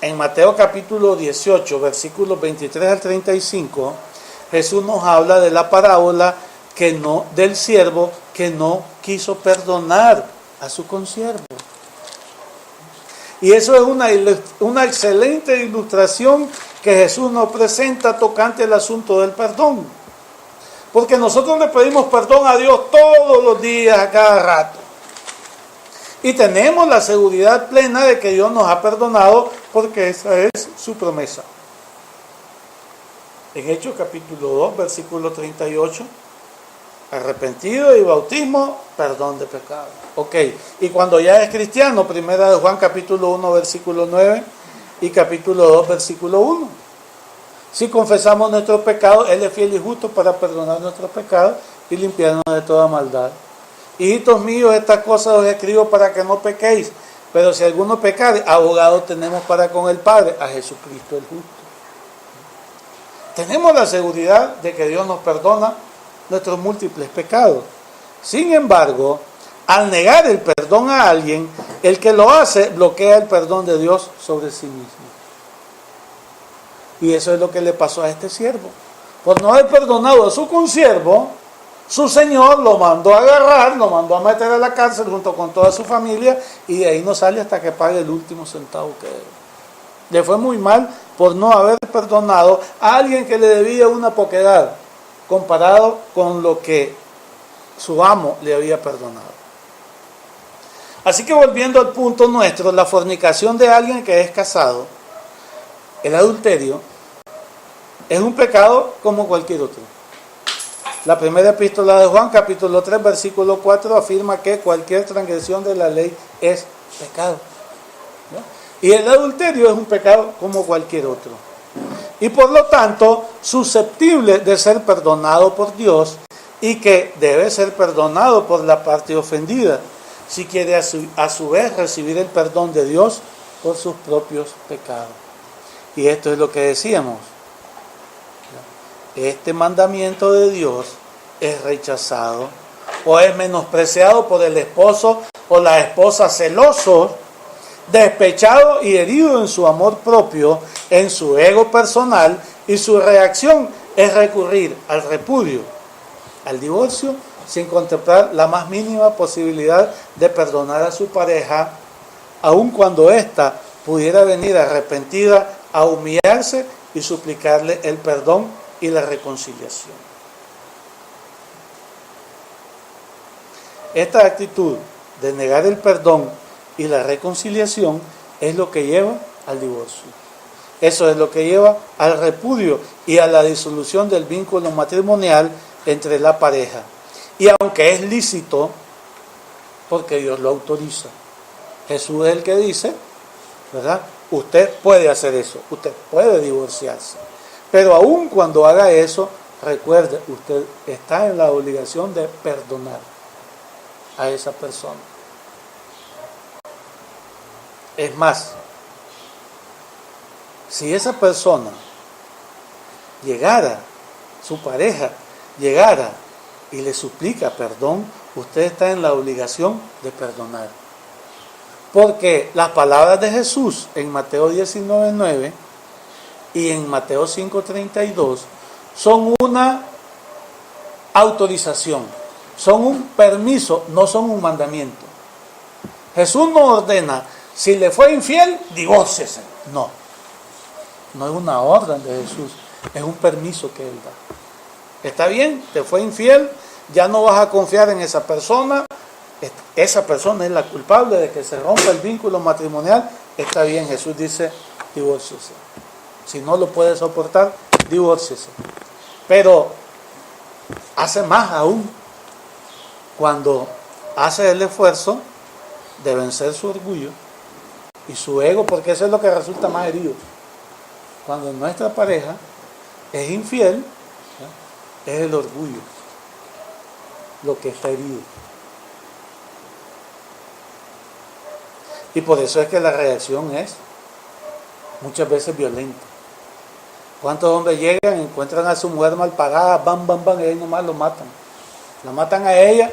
en Mateo capítulo 18, versículos 23 al 35, Jesús nos habla de la parábola del siervo que no quiso perdonar a su consiervo. Y eso es una excelente ilustración que Jesús nos presenta tocante el asunto del perdón. Porque nosotros le pedimos perdón a Dios todos los días, a cada rato. Y tenemos la seguridad plena de que Dios nos ha perdonado porque esa es su promesa. En Hechos capítulo 2, versículo 38, arrepentido y bautismo, perdón de pecado. Ok, y cuando ya es cristiano, primera de Juan capítulo 1, versículo 9 y capítulo 2, versículo 1. Si confesamos nuestros pecados, Él es fiel y justo para perdonar nuestros pecados y limpiarnos de toda maldad. Hijitos míos, estas cosas os escribo para que no pequéis, pero si alguno pecare, abogado tenemos para con el Padre, a Jesucristo el justo. Tenemos la seguridad de que Dios nos perdona nuestros múltiples pecados. Sin embargo, al negar el perdón a alguien, el que lo hace bloquea el perdón de Dios sobre sí mismo. Y eso es lo que le pasó a este siervo. Por no haber perdonado a su consiervo, su señor lo mandó a agarrar, lo mandó a meter a la cárcel junto con toda su familia, y de ahí no sale hasta que pague el último centavo que debe. Le fue muy mal por no haber perdonado a alguien que le debía una poquedad comparado con lo que su amo le había perdonado. Así que volviendo al punto nuestro, la fornicación de alguien que es casado, el adulterio, es un pecado como cualquier otro. La primera epístola de Juan, capítulo 3, versículo 4, afirma que cualquier transgresión de la ley es pecado. ¿No? Y el adulterio es un pecado como cualquier otro. Y por lo tanto, susceptible de ser perdonado por Dios y que debe ser perdonado por la parte ofendida, si quiere a su vez recibir el perdón de Dios por sus propios pecados. Y esto es lo que decíamos. Este mandamiento de Dios es rechazado o es menospreciado por el esposo o la esposa celosos, despechado y herido en su amor propio, en su ego personal, y su reacción es recurrir al repudio, al divorcio, sin contemplar la más mínima posibilidad de perdonar a su pareja, aun cuando ésta pudiera venir arrepentida a humillarse y suplicarle el perdón y la reconciliación. Esta actitud de negar el perdón y la reconciliación es lo que lleva al divorcio. Eso es lo que lleva al repudio y a la disolución del vínculo matrimonial entre la pareja. Y aunque es lícito, porque Dios lo autoriza, Jesús es el que dice, ¿verdad? Usted puede hacer eso, usted puede divorciarse. Pero aun cuando haga eso, recuerde, usted está en la obligación de perdonar a esa persona. Es más, si esa persona llegara, su pareja llegara y le suplica perdón, usted está en la obligación de perdonar. Porque las palabras de Jesús en Mateo 19:9 y en Mateo 5:32 son una autorización, son un permiso, no son un mandamiento. Jesús no ordena, si le fue infiel, divórciese. No es una orden de Jesús, es un permiso que Él da. Está bien, te fue infiel, ya no vas a confiar en esa persona es la culpable de que se rompa el vínculo matrimonial. Está bien, Jesús dice, divórciese. Si no lo puede soportar, divórciese. Pero hace más aún, cuando hace el esfuerzo de vencer su orgullo y su ego, porque eso es lo que resulta más herido. Cuando nuestra pareja es infiel, es el orgullo lo que está herido. Y por eso es que la reacción es muchas veces violenta. ¿Cuántos hombres llegan, encuentran a su mujer mal pagada, bam, bam, bam, y ahí nomás lo matan? La matan a ella,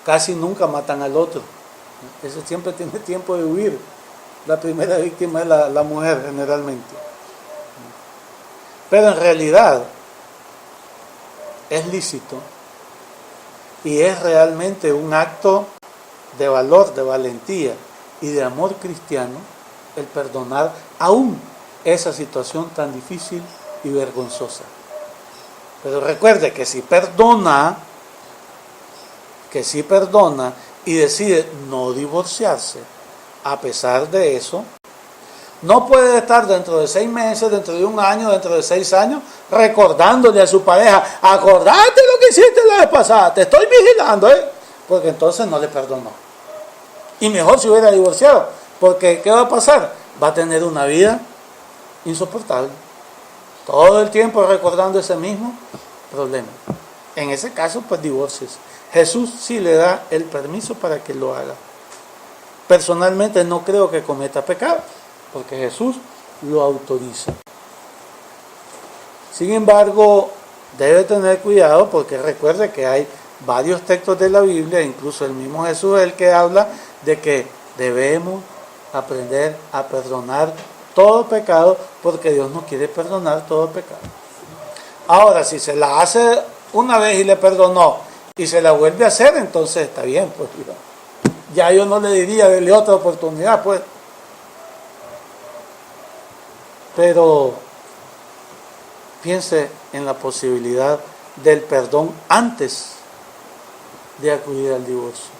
casi nunca matan al otro. Ese siempre tiene tiempo de huir. La primera víctima es la mujer generalmente. Pero en realidad es lícito y es realmente un acto de valor, de valentía y de amor cristiano el perdonar aún esa situación tan difícil y vergonzosa. Pero recuerde que si perdona y decide no divorciarse, a pesar de eso, no puede estar dentro de 6 meses, dentro de 1 año, dentro de 6 años, recordándole a su pareja, acordate lo que hiciste la vez pasada, te estoy vigilando, porque entonces no le perdonó. Y mejor si hubiera divorciado, porque ¿qué va a pasar? Va a tener una vida insoportable. Todo el tiempo recordando ese mismo problema. En ese caso, pues divorcies. Jesús sí le da el permiso para que lo haga. Personalmente no creo que cometa pecado, porque Jesús lo autoriza. Sin embargo, debe tener cuidado porque recuerde que hay varios textos de la Biblia, incluso el mismo Jesús es el que habla de que debemos aprender a perdonar todo pecado, porque Dios no quiere perdonar todo pecado. Ahora, si se la hace una vez y le perdonó y se la vuelve a hacer, entonces está bien, pues ya yo no le diría darle otra oportunidad, pues. Pero piense en la posibilidad del perdón antes de acudir al divorcio.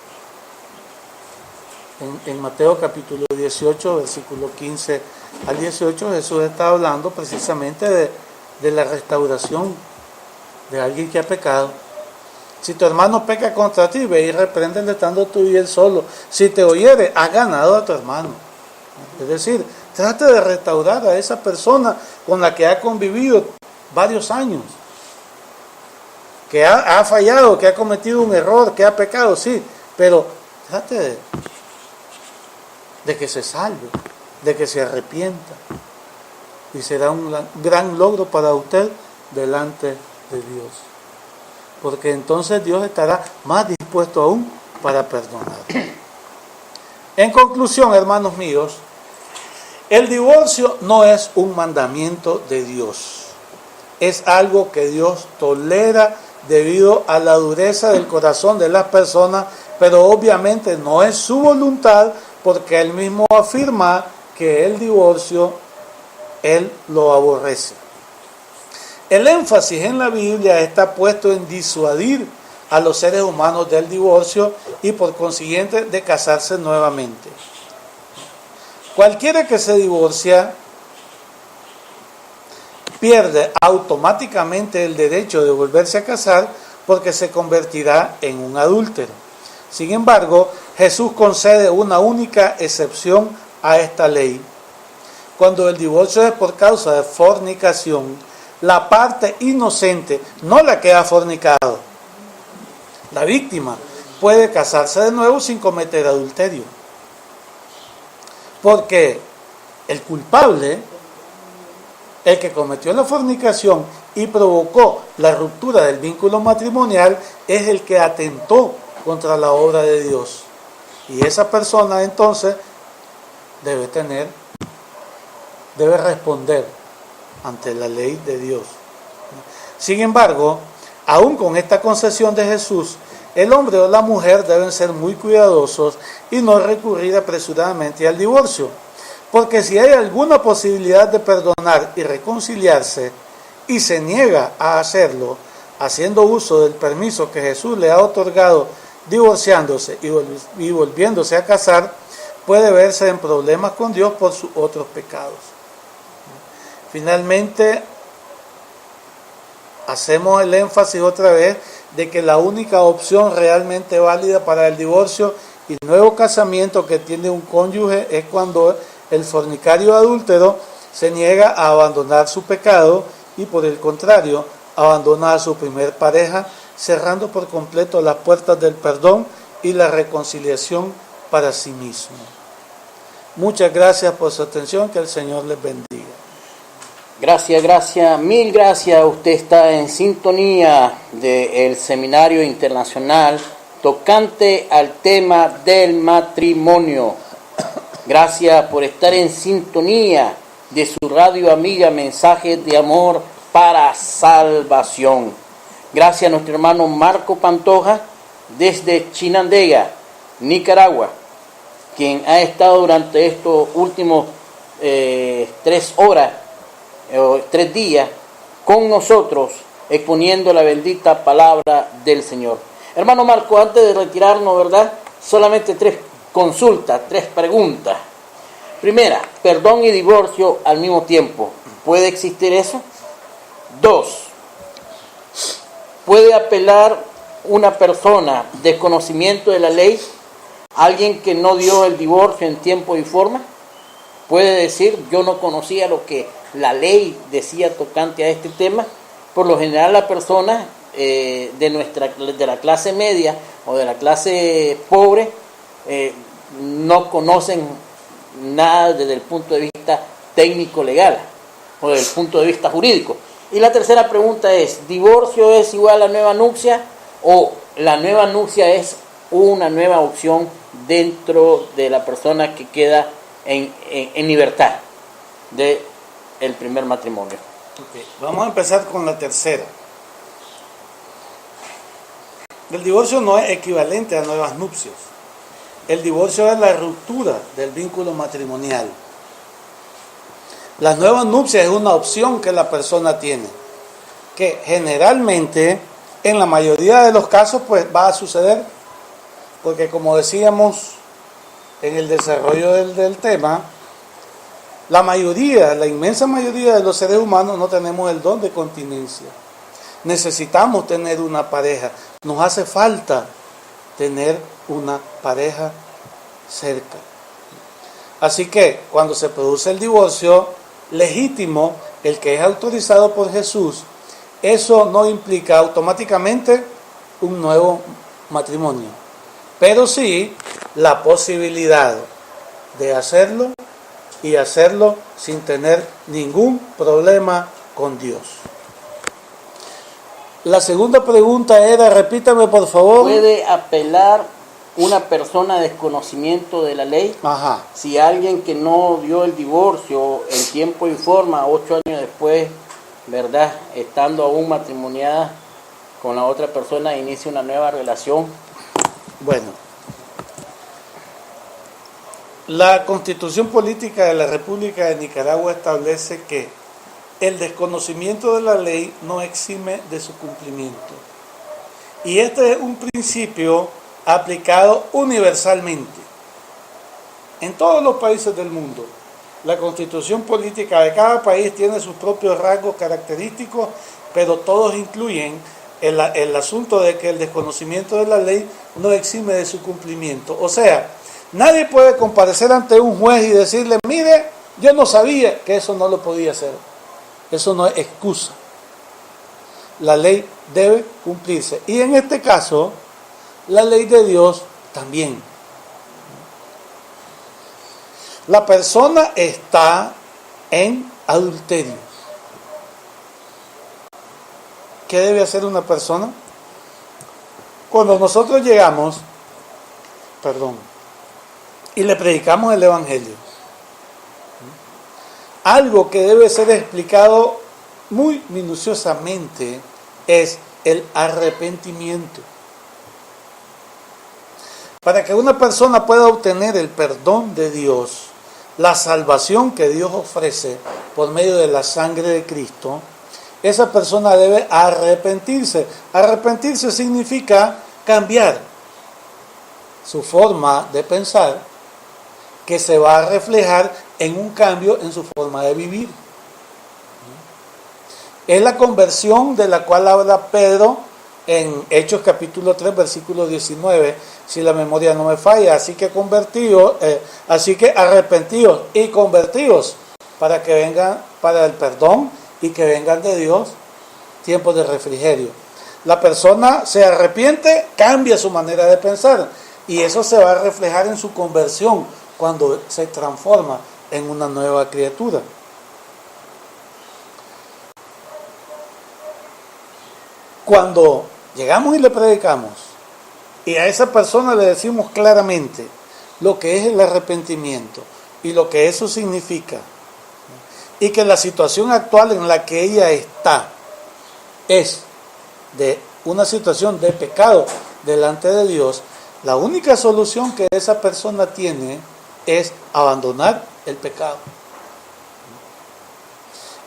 En Mateo capítulo 18, versículo 15 al 18, Jesús está hablando precisamente de la restauración de alguien que ha pecado. Si tu hermano peca contra ti, ve y repréndele estando tú y él solo. Si te oyere, has ganado a tu hermano. Es decir, trate de restaurar a esa persona con la que ha convivido varios años, que ha fallado, que ha cometido un error, que ha pecado, sí, pero trate de que se salve, de que se arrepienta, y será un gran logro para usted delante de Dios, porque entonces Dios estará más dispuesto aún para perdonar. En conclusión, hermanos míos, el divorcio no es un mandamiento de Dios, es algo que Dios tolera debido a la dureza del corazón de las personas, pero obviamente no es su voluntad, porque Él mismo afirma que el divorcio Él lo aborrece. El énfasis en la Biblia está puesto en disuadir a los seres humanos del divorcio y por consiguiente de casarse nuevamente. Cualquiera que se divorcia pierde automáticamente el derecho de volverse a casar porque se convertirá en un adúltero. Sin embargo, Jesús concede una única excepción a esta ley. Cuando el divorcio es por causa de fornicación, la parte inocente, no la que ha fornicado, la víctima, puede casarse de nuevo sin cometer adulterio. Porque el culpable, el que cometió la fornicación y provocó la ruptura del vínculo matrimonial, es el que atentó contra la obra de Dios. Y esa persona entonces debe responder ante la ley de Dios. Sin embargo, aún con esta concesión de Jesús, el hombre o la mujer deben ser muy cuidadosos y no recurrir apresuradamente al divorcio, porque si hay alguna posibilidad de perdonar y reconciliarse y se niega a hacerlo, haciendo uso del permiso que Jesús le ha otorgado, divorciándose y volviéndose a casar, puede verse en problemas con Dios por sus otros pecados. Finalmente, hacemos el énfasis otra vez de que la única opción realmente válida para el divorcio y nuevo casamiento que tiene un cónyuge es cuando el fornicario adúltero se niega a abandonar su pecado y por el contrario abandona a su primer pareja, cerrando por completo las puertas del perdón y la reconciliación para sí mismo. Muchas gracias por su atención, que el Señor les bendiga. Gracias, mil gracias. Usted está en sintonía del Seminario Internacional tocante al tema del matrimonio. Gracias por estar en sintonía de su radio amiga Mensajes de Amor para Salvación. Gracias a nuestro hermano Marco Pantoja desde Chinandega, Nicaragua, quien ha estado durante estos últimos 3 días con nosotros exponiendo la bendita palabra del Señor. Hermano Marco, antes de retirarnos, ¿verdad? solamente 3 consultas, 3 preguntas. Primera, perdón y divorcio al mismo tiempo. ¿Puede existir eso? 2, ¿puede apelar una persona de conocimiento de la ley, alguien que no dio el divorcio en tiempo y forma? ¿Puede decir, yo no conocía lo que la ley decía tocante a este tema? Por lo general, la persona de la clase media o de la clase pobre no conocen nada desde el punto de vista técnico legal o desde el punto de vista jurídico. Y la tercera pregunta es, ¿divorcio es igual a nueva nupcia o la nueva nupcia es una nueva opción dentro de la persona que queda en libertad del primer matrimonio? Okay. Vamos a empezar con la tercera. El divorcio no es equivalente a nuevas nupcias. El divorcio es la ruptura del vínculo matrimonial. Las nuevas nupcias es una opción que la persona tiene, que generalmente, en la mayoría de los casos, pues va a suceder, porque como decíamos en el desarrollo del tema, la inmensa mayoría de los seres humanos no tenemos el don de continencia. Necesitamos tener una pareja, nos hace falta tener una pareja cerca. Así que cuando se produce el divorcio legítimo, el que es autorizado por Jesús, eso no implica automáticamente un nuevo matrimonio, pero sí la posibilidad de hacerlo y hacerlo sin tener ningún problema con Dios. La segunda pregunta era, repítame por favor. ¿Puede apelar una persona de desconocimiento de la ley? Ajá. Si alguien que no dio el divorcio en tiempo y forma, 8 años después, ¿verdad?, estando aún matrimoniada con la otra persona, inicia una nueva relación. Bueno, la Constitución Política de la República de Nicaragua establece que el desconocimiento de la ley no exime de su cumplimiento. Y este es un principio aplicado universalmente en todos los países del mundo. La Constitución Política de cada país tiene sus propios rasgos característicos, pero todos incluyen el asunto de que el desconocimiento de la ley no exime de su cumplimiento. O sea, nadie puede comparecer ante un juez y decirle, mire, yo no sabía que eso no lo podía hacer. Eso no es excusa. La ley debe cumplirse. Y en este caso, la ley de Dios también. La persona está en adulterio. ¿Qué debe hacer una persona? Cuando nosotros llegamos, y le predicamos el Evangelio, algo que debe ser explicado muy minuciosamente es el arrepentimiento. Para que una persona pueda obtener el perdón de Dios, la salvación que Dios ofrece por medio de la sangre de Cristo, esa persona debe arrepentirse. Arrepentirse significa cambiar su forma de pensar, que se va a reflejar en un cambio en su forma de vivir. Es la conversión de la cual habla Pedro en Hechos capítulo 3, versículo 19, si la memoria no me falla. Así que arrepentidos y convertidos para que vengan para el perdón y que vengan de Dios tiempos de refrigerio. La persona se arrepiente, cambia su manera de pensar y eso se va a reflejar en su conversión cuando se transforma en una nueva criatura. Cuando llegamos y le predicamos y a esa persona le decimos claramente lo que es el arrepentimiento y lo que eso significa, y que la situación actual en la que ella está es de una situación de pecado delante de Dios, la única solución que esa persona tiene es abandonar el pecado.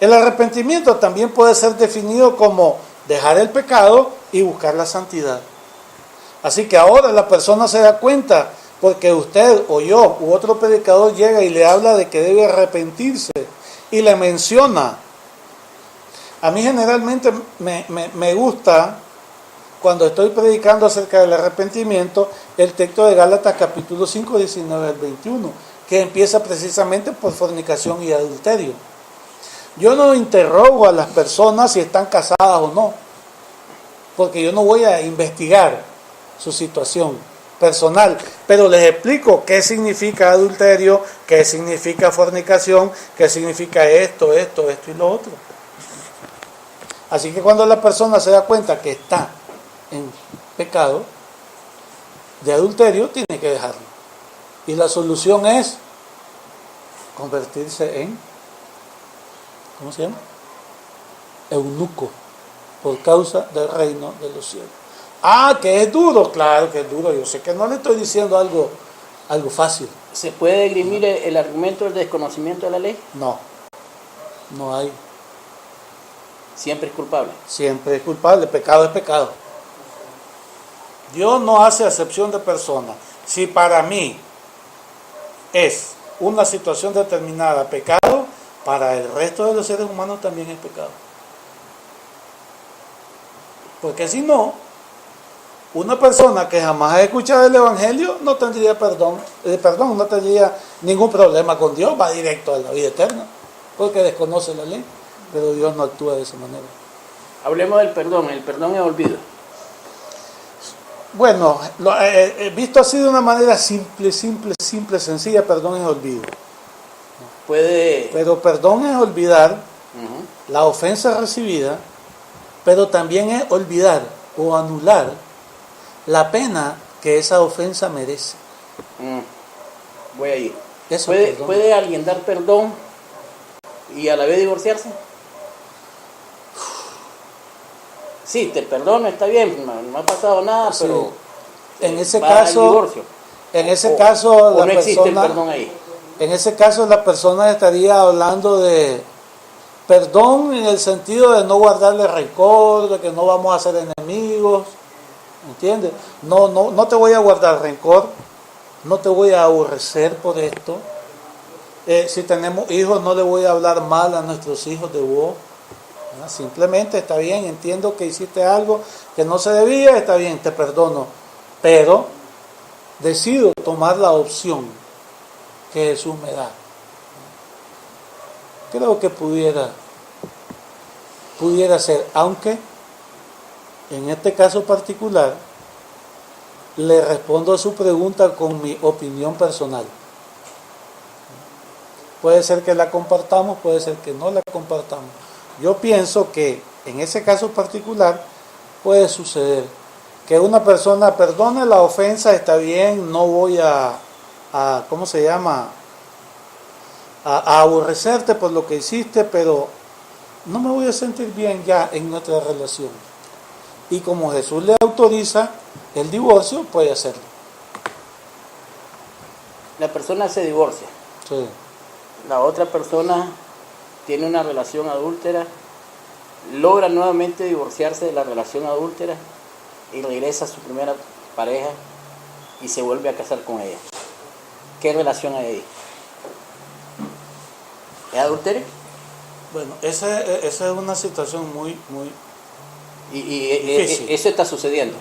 El arrepentimiento también puede ser definido como dejar el pecado y buscar la santidad. Así que ahora la persona se da cuenta, porque usted o yo u otro predicador llega y le habla de que debe arrepentirse y le menciona. A mí generalmente me gusta, cuando estoy predicando acerca del arrepentimiento, el texto de Gálatas capítulo 5, 19 al 21, que empieza precisamente por fornicación y adulterio. Yo no interrogo a las personas si están casadas o no, porque yo no voy a investigar su situación personal, pero les explico qué significa adulterio, qué significa fornicación, qué significa esto y lo otro. Así que cuando la persona se da cuenta que está en pecado de adulterio, tiene que dejarlo. Y la solución es convertirse en, ¿cómo se llama? Eunuco, por causa del reino de los cielos. Ah, que es duro, claro que es duro. Yo sé que no le estoy diciendo algo fácil. ¿Se puede esgrimir el argumento del desconocimiento de la ley? No hay. Siempre es culpable. Siempre es culpable, pecado es pecado. Dios no hace acepción de personas. Si para mí es una situación determinada pecado, para el resto de los seres humanos también es pecado. Porque si no, una persona que jamás ha escuchado el Evangelio no tendría no tendría ningún problema con Dios, va directo a la vida eterna, porque desconoce la ley, pero Dios no actúa de esa manera. Hablemos del perdón. El perdón es olvido. Bueno, visto así de una manera simple, sencilla, perdón es olvido. Pero perdón es olvidar la ofensa recibida, pero también es olvidar o anular la pena que esa ofensa merece. Voy a ir. ¿Puede alguien dar perdón y a la vez divorciarse? Sí, te perdono, está bien, no ha pasado nada, sí. Pero en ese caso, no existe el perdón ahí. En ese caso la persona estaría hablando de perdón en el sentido de no guardarle rencor, de que no vamos a ser enemigos, ¿entiendes? No te voy a guardar rencor, no te voy a aborrecer por esto. Si tenemos hijos, no le voy a hablar mal a nuestros hijos de vos. Simplemente está bien, entiendo que hiciste algo que no se debía, está bien, te perdono, pero decido tomar la opción que Jesús me da. Creo que pudiera ser, aunque en este caso particular le respondo a su pregunta con mi opinión personal. Puede ser que la compartamos, puede ser que no la compartamos. Yo pienso que en ese caso particular puede suceder que una persona perdone la ofensa, está bien, no voy a ¿cómo se llama? A aborrecerte por lo que hiciste, pero no me voy a sentir bien ya en nuestra relación. Y como Jesús le autoriza el divorcio, puede hacerlo. La persona se divorcia. Sí. La otra persona tiene una relación adúltera, logra nuevamente divorciarse de la relación adúltera y regresa a su primera pareja y se vuelve a casar con ella. ¿Qué relación hay ahí? ¿Es adulterio? Bueno, esa es una situación muy difícil. Eso está sucediendo.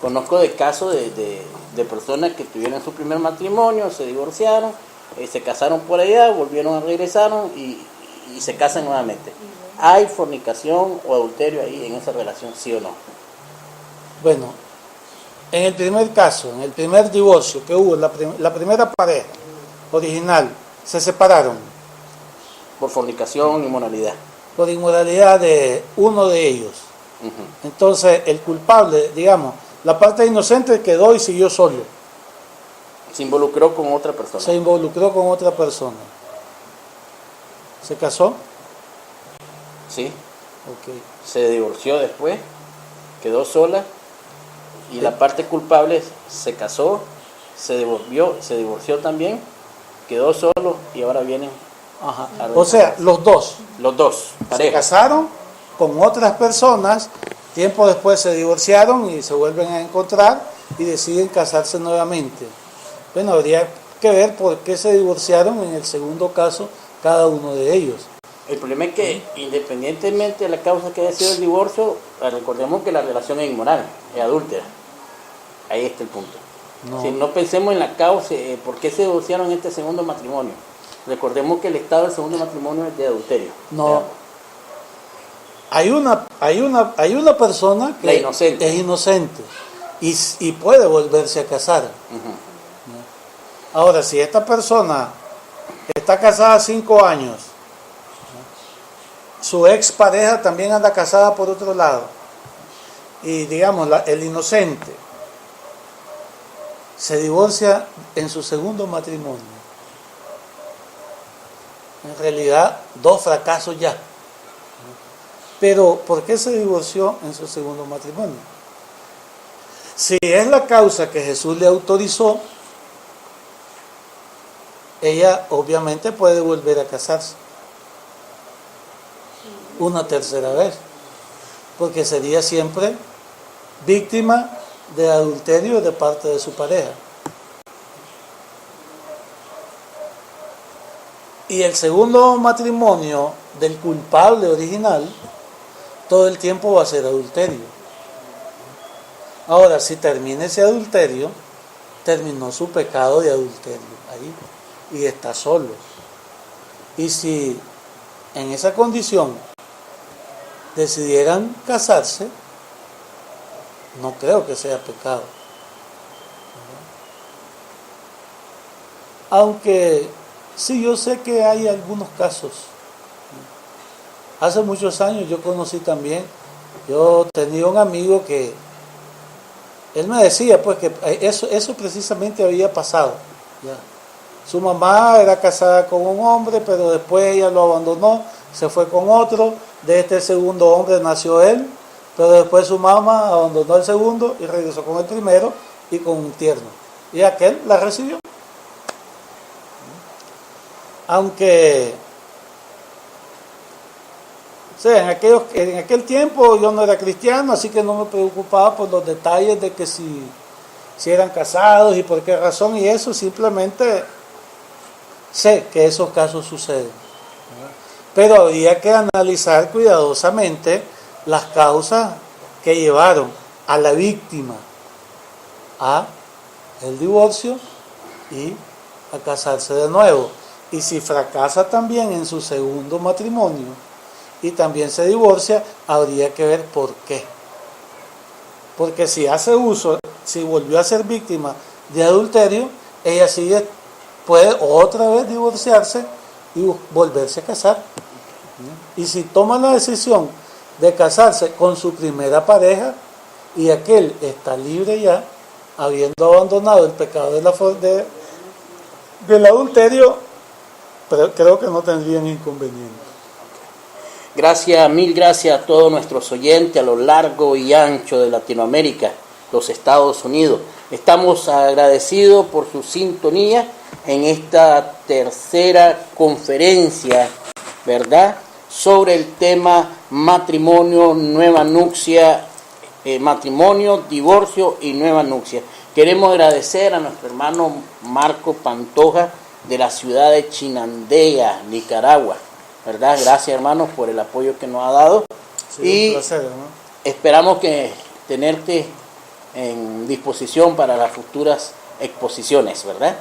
Conozco de casos de personas que tuvieron su primer matrimonio, se divorciaron, se casaron por allá, volvieron a regresar y se casan nuevamente. ¿Hay fornicación o adulterio ahí en esa relación, sí o no? Bueno, en el primer caso, en el primer divorcio que hubo, la primera pareja original, se separaron. Por fornicación, inmoralidad. Por inmoralidad de uno de ellos. Uh-huh. Entonces, el culpable, digamos, la parte inocente quedó y siguió solo. Se involucró con otra persona. ¿Se casó? Sí. Okay. Se divorció después, quedó sola y la parte culpable se casó, se divorció también, quedó solo y ahora vienen. Ajá. O sea, los dos pareja. Se casaron con otras personas, tiempo después se divorciaron y se vuelven a encontrar y deciden casarse nuevamente. Bueno, habría que ver por qué se divorciaron en el segundo caso cada uno de ellos. El problema es que independientemente de la causa que haya sido el divorcio, recordemos que la relación es inmoral, es adúltera. Ahí está el punto. No. Si no pensemos en la causa, por qué se divorciaron en este segundo matrimonio. Recordemos que el estado del segundo matrimonio es de adulterio. No. Hay una persona que es inocente y puede volverse a casar. Uh-huh. Ahora, si esta persona está casada 5 años, su ex pareja también anda casada por otro lado, y digamos, el inocente se divorcia en su segundo matrimonio, en realidad 2 fracasos ya. Pero ¿por qué se divorció en su segundo matrimonio? Si es la causa que Jesús le autorizó, ella obviamente puede volver a casarse una tercera vez, porque sería siempre víctima de adulterio de parte de su pareja. Y el segundo matrimonio del culpable original todo el tiempo va a ser adulterio. Ahora, si termina ese adulterio, terminó su pecado de adulterio ahí y está solo. Y si en esa condición decidieran casarse, no creo que sea pecado. Aunque sí, yo sé que hay algunos casos. Hace muchos años yo conocí también, yo tenía un amigo que él me decía pues que eso precisamente había pasado. Ya. Su mamá era casada con un hombre, pero después ella lo abandonó, se fue con otro. De este segundo hombre nació él, pero después su mamá abandonó al segundo y regresó con el primero y con un tierno. Y aquel la recibió. Aunque, o sea, en aquel tiempo yo no era cristiano, así que no me preocupaba por los detalles de que si eran casados y por qué razón y eso, simplemente sé que esos casos suceden. Pero habría que analizar cuidadosamente las causas que llevaron a la víctima a el divorcio y a casarse de nuevo. Y si fracasa también en su segundo matrimonio y también se divorcia, habría que ver por qué. Porque si hace uso, si volvió a ser víctima de adulterio, ella puede otra vez divorciarse y volverse a casar. Y si toma la decisión de casarse con su primera pareja y aquel está libre ya, habiendo abandonado el pecado del adulterio, pero creo que no tendrían inconveniente. Gracias, mil gracias a todos nuestros oyentes a lo largo y ancho de Latinoamérica, los Estados Unidos. Estamos agradecidos por su sintonía en esta tercera conferencia, ¿verdad?, sobre el tema matrimonio, nueva nupcia, matrimonio, divorcio y nueva nupcia. Queremos agradecer a nuestro hermano Marco Pantoja de la ciudad de Chinandega, Nicaragua, ¿verdad? Gracias, hermanos, por el apoyo que nos ha dado. Sí, y un placer, ¿no? Esperamos que tenerte en disposición para las futuras exposiciones, ¿verdad?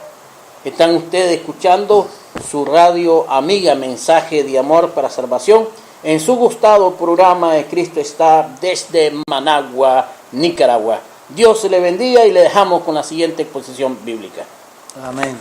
Están ustedes escuchando su radio amiga Mensaje de Amor para Salvación en su gustado programa de Cristo está desde Managua, Nicaragua. Dios se le bendiga y le dejamos con la siguiente exposición bíblica. Amén.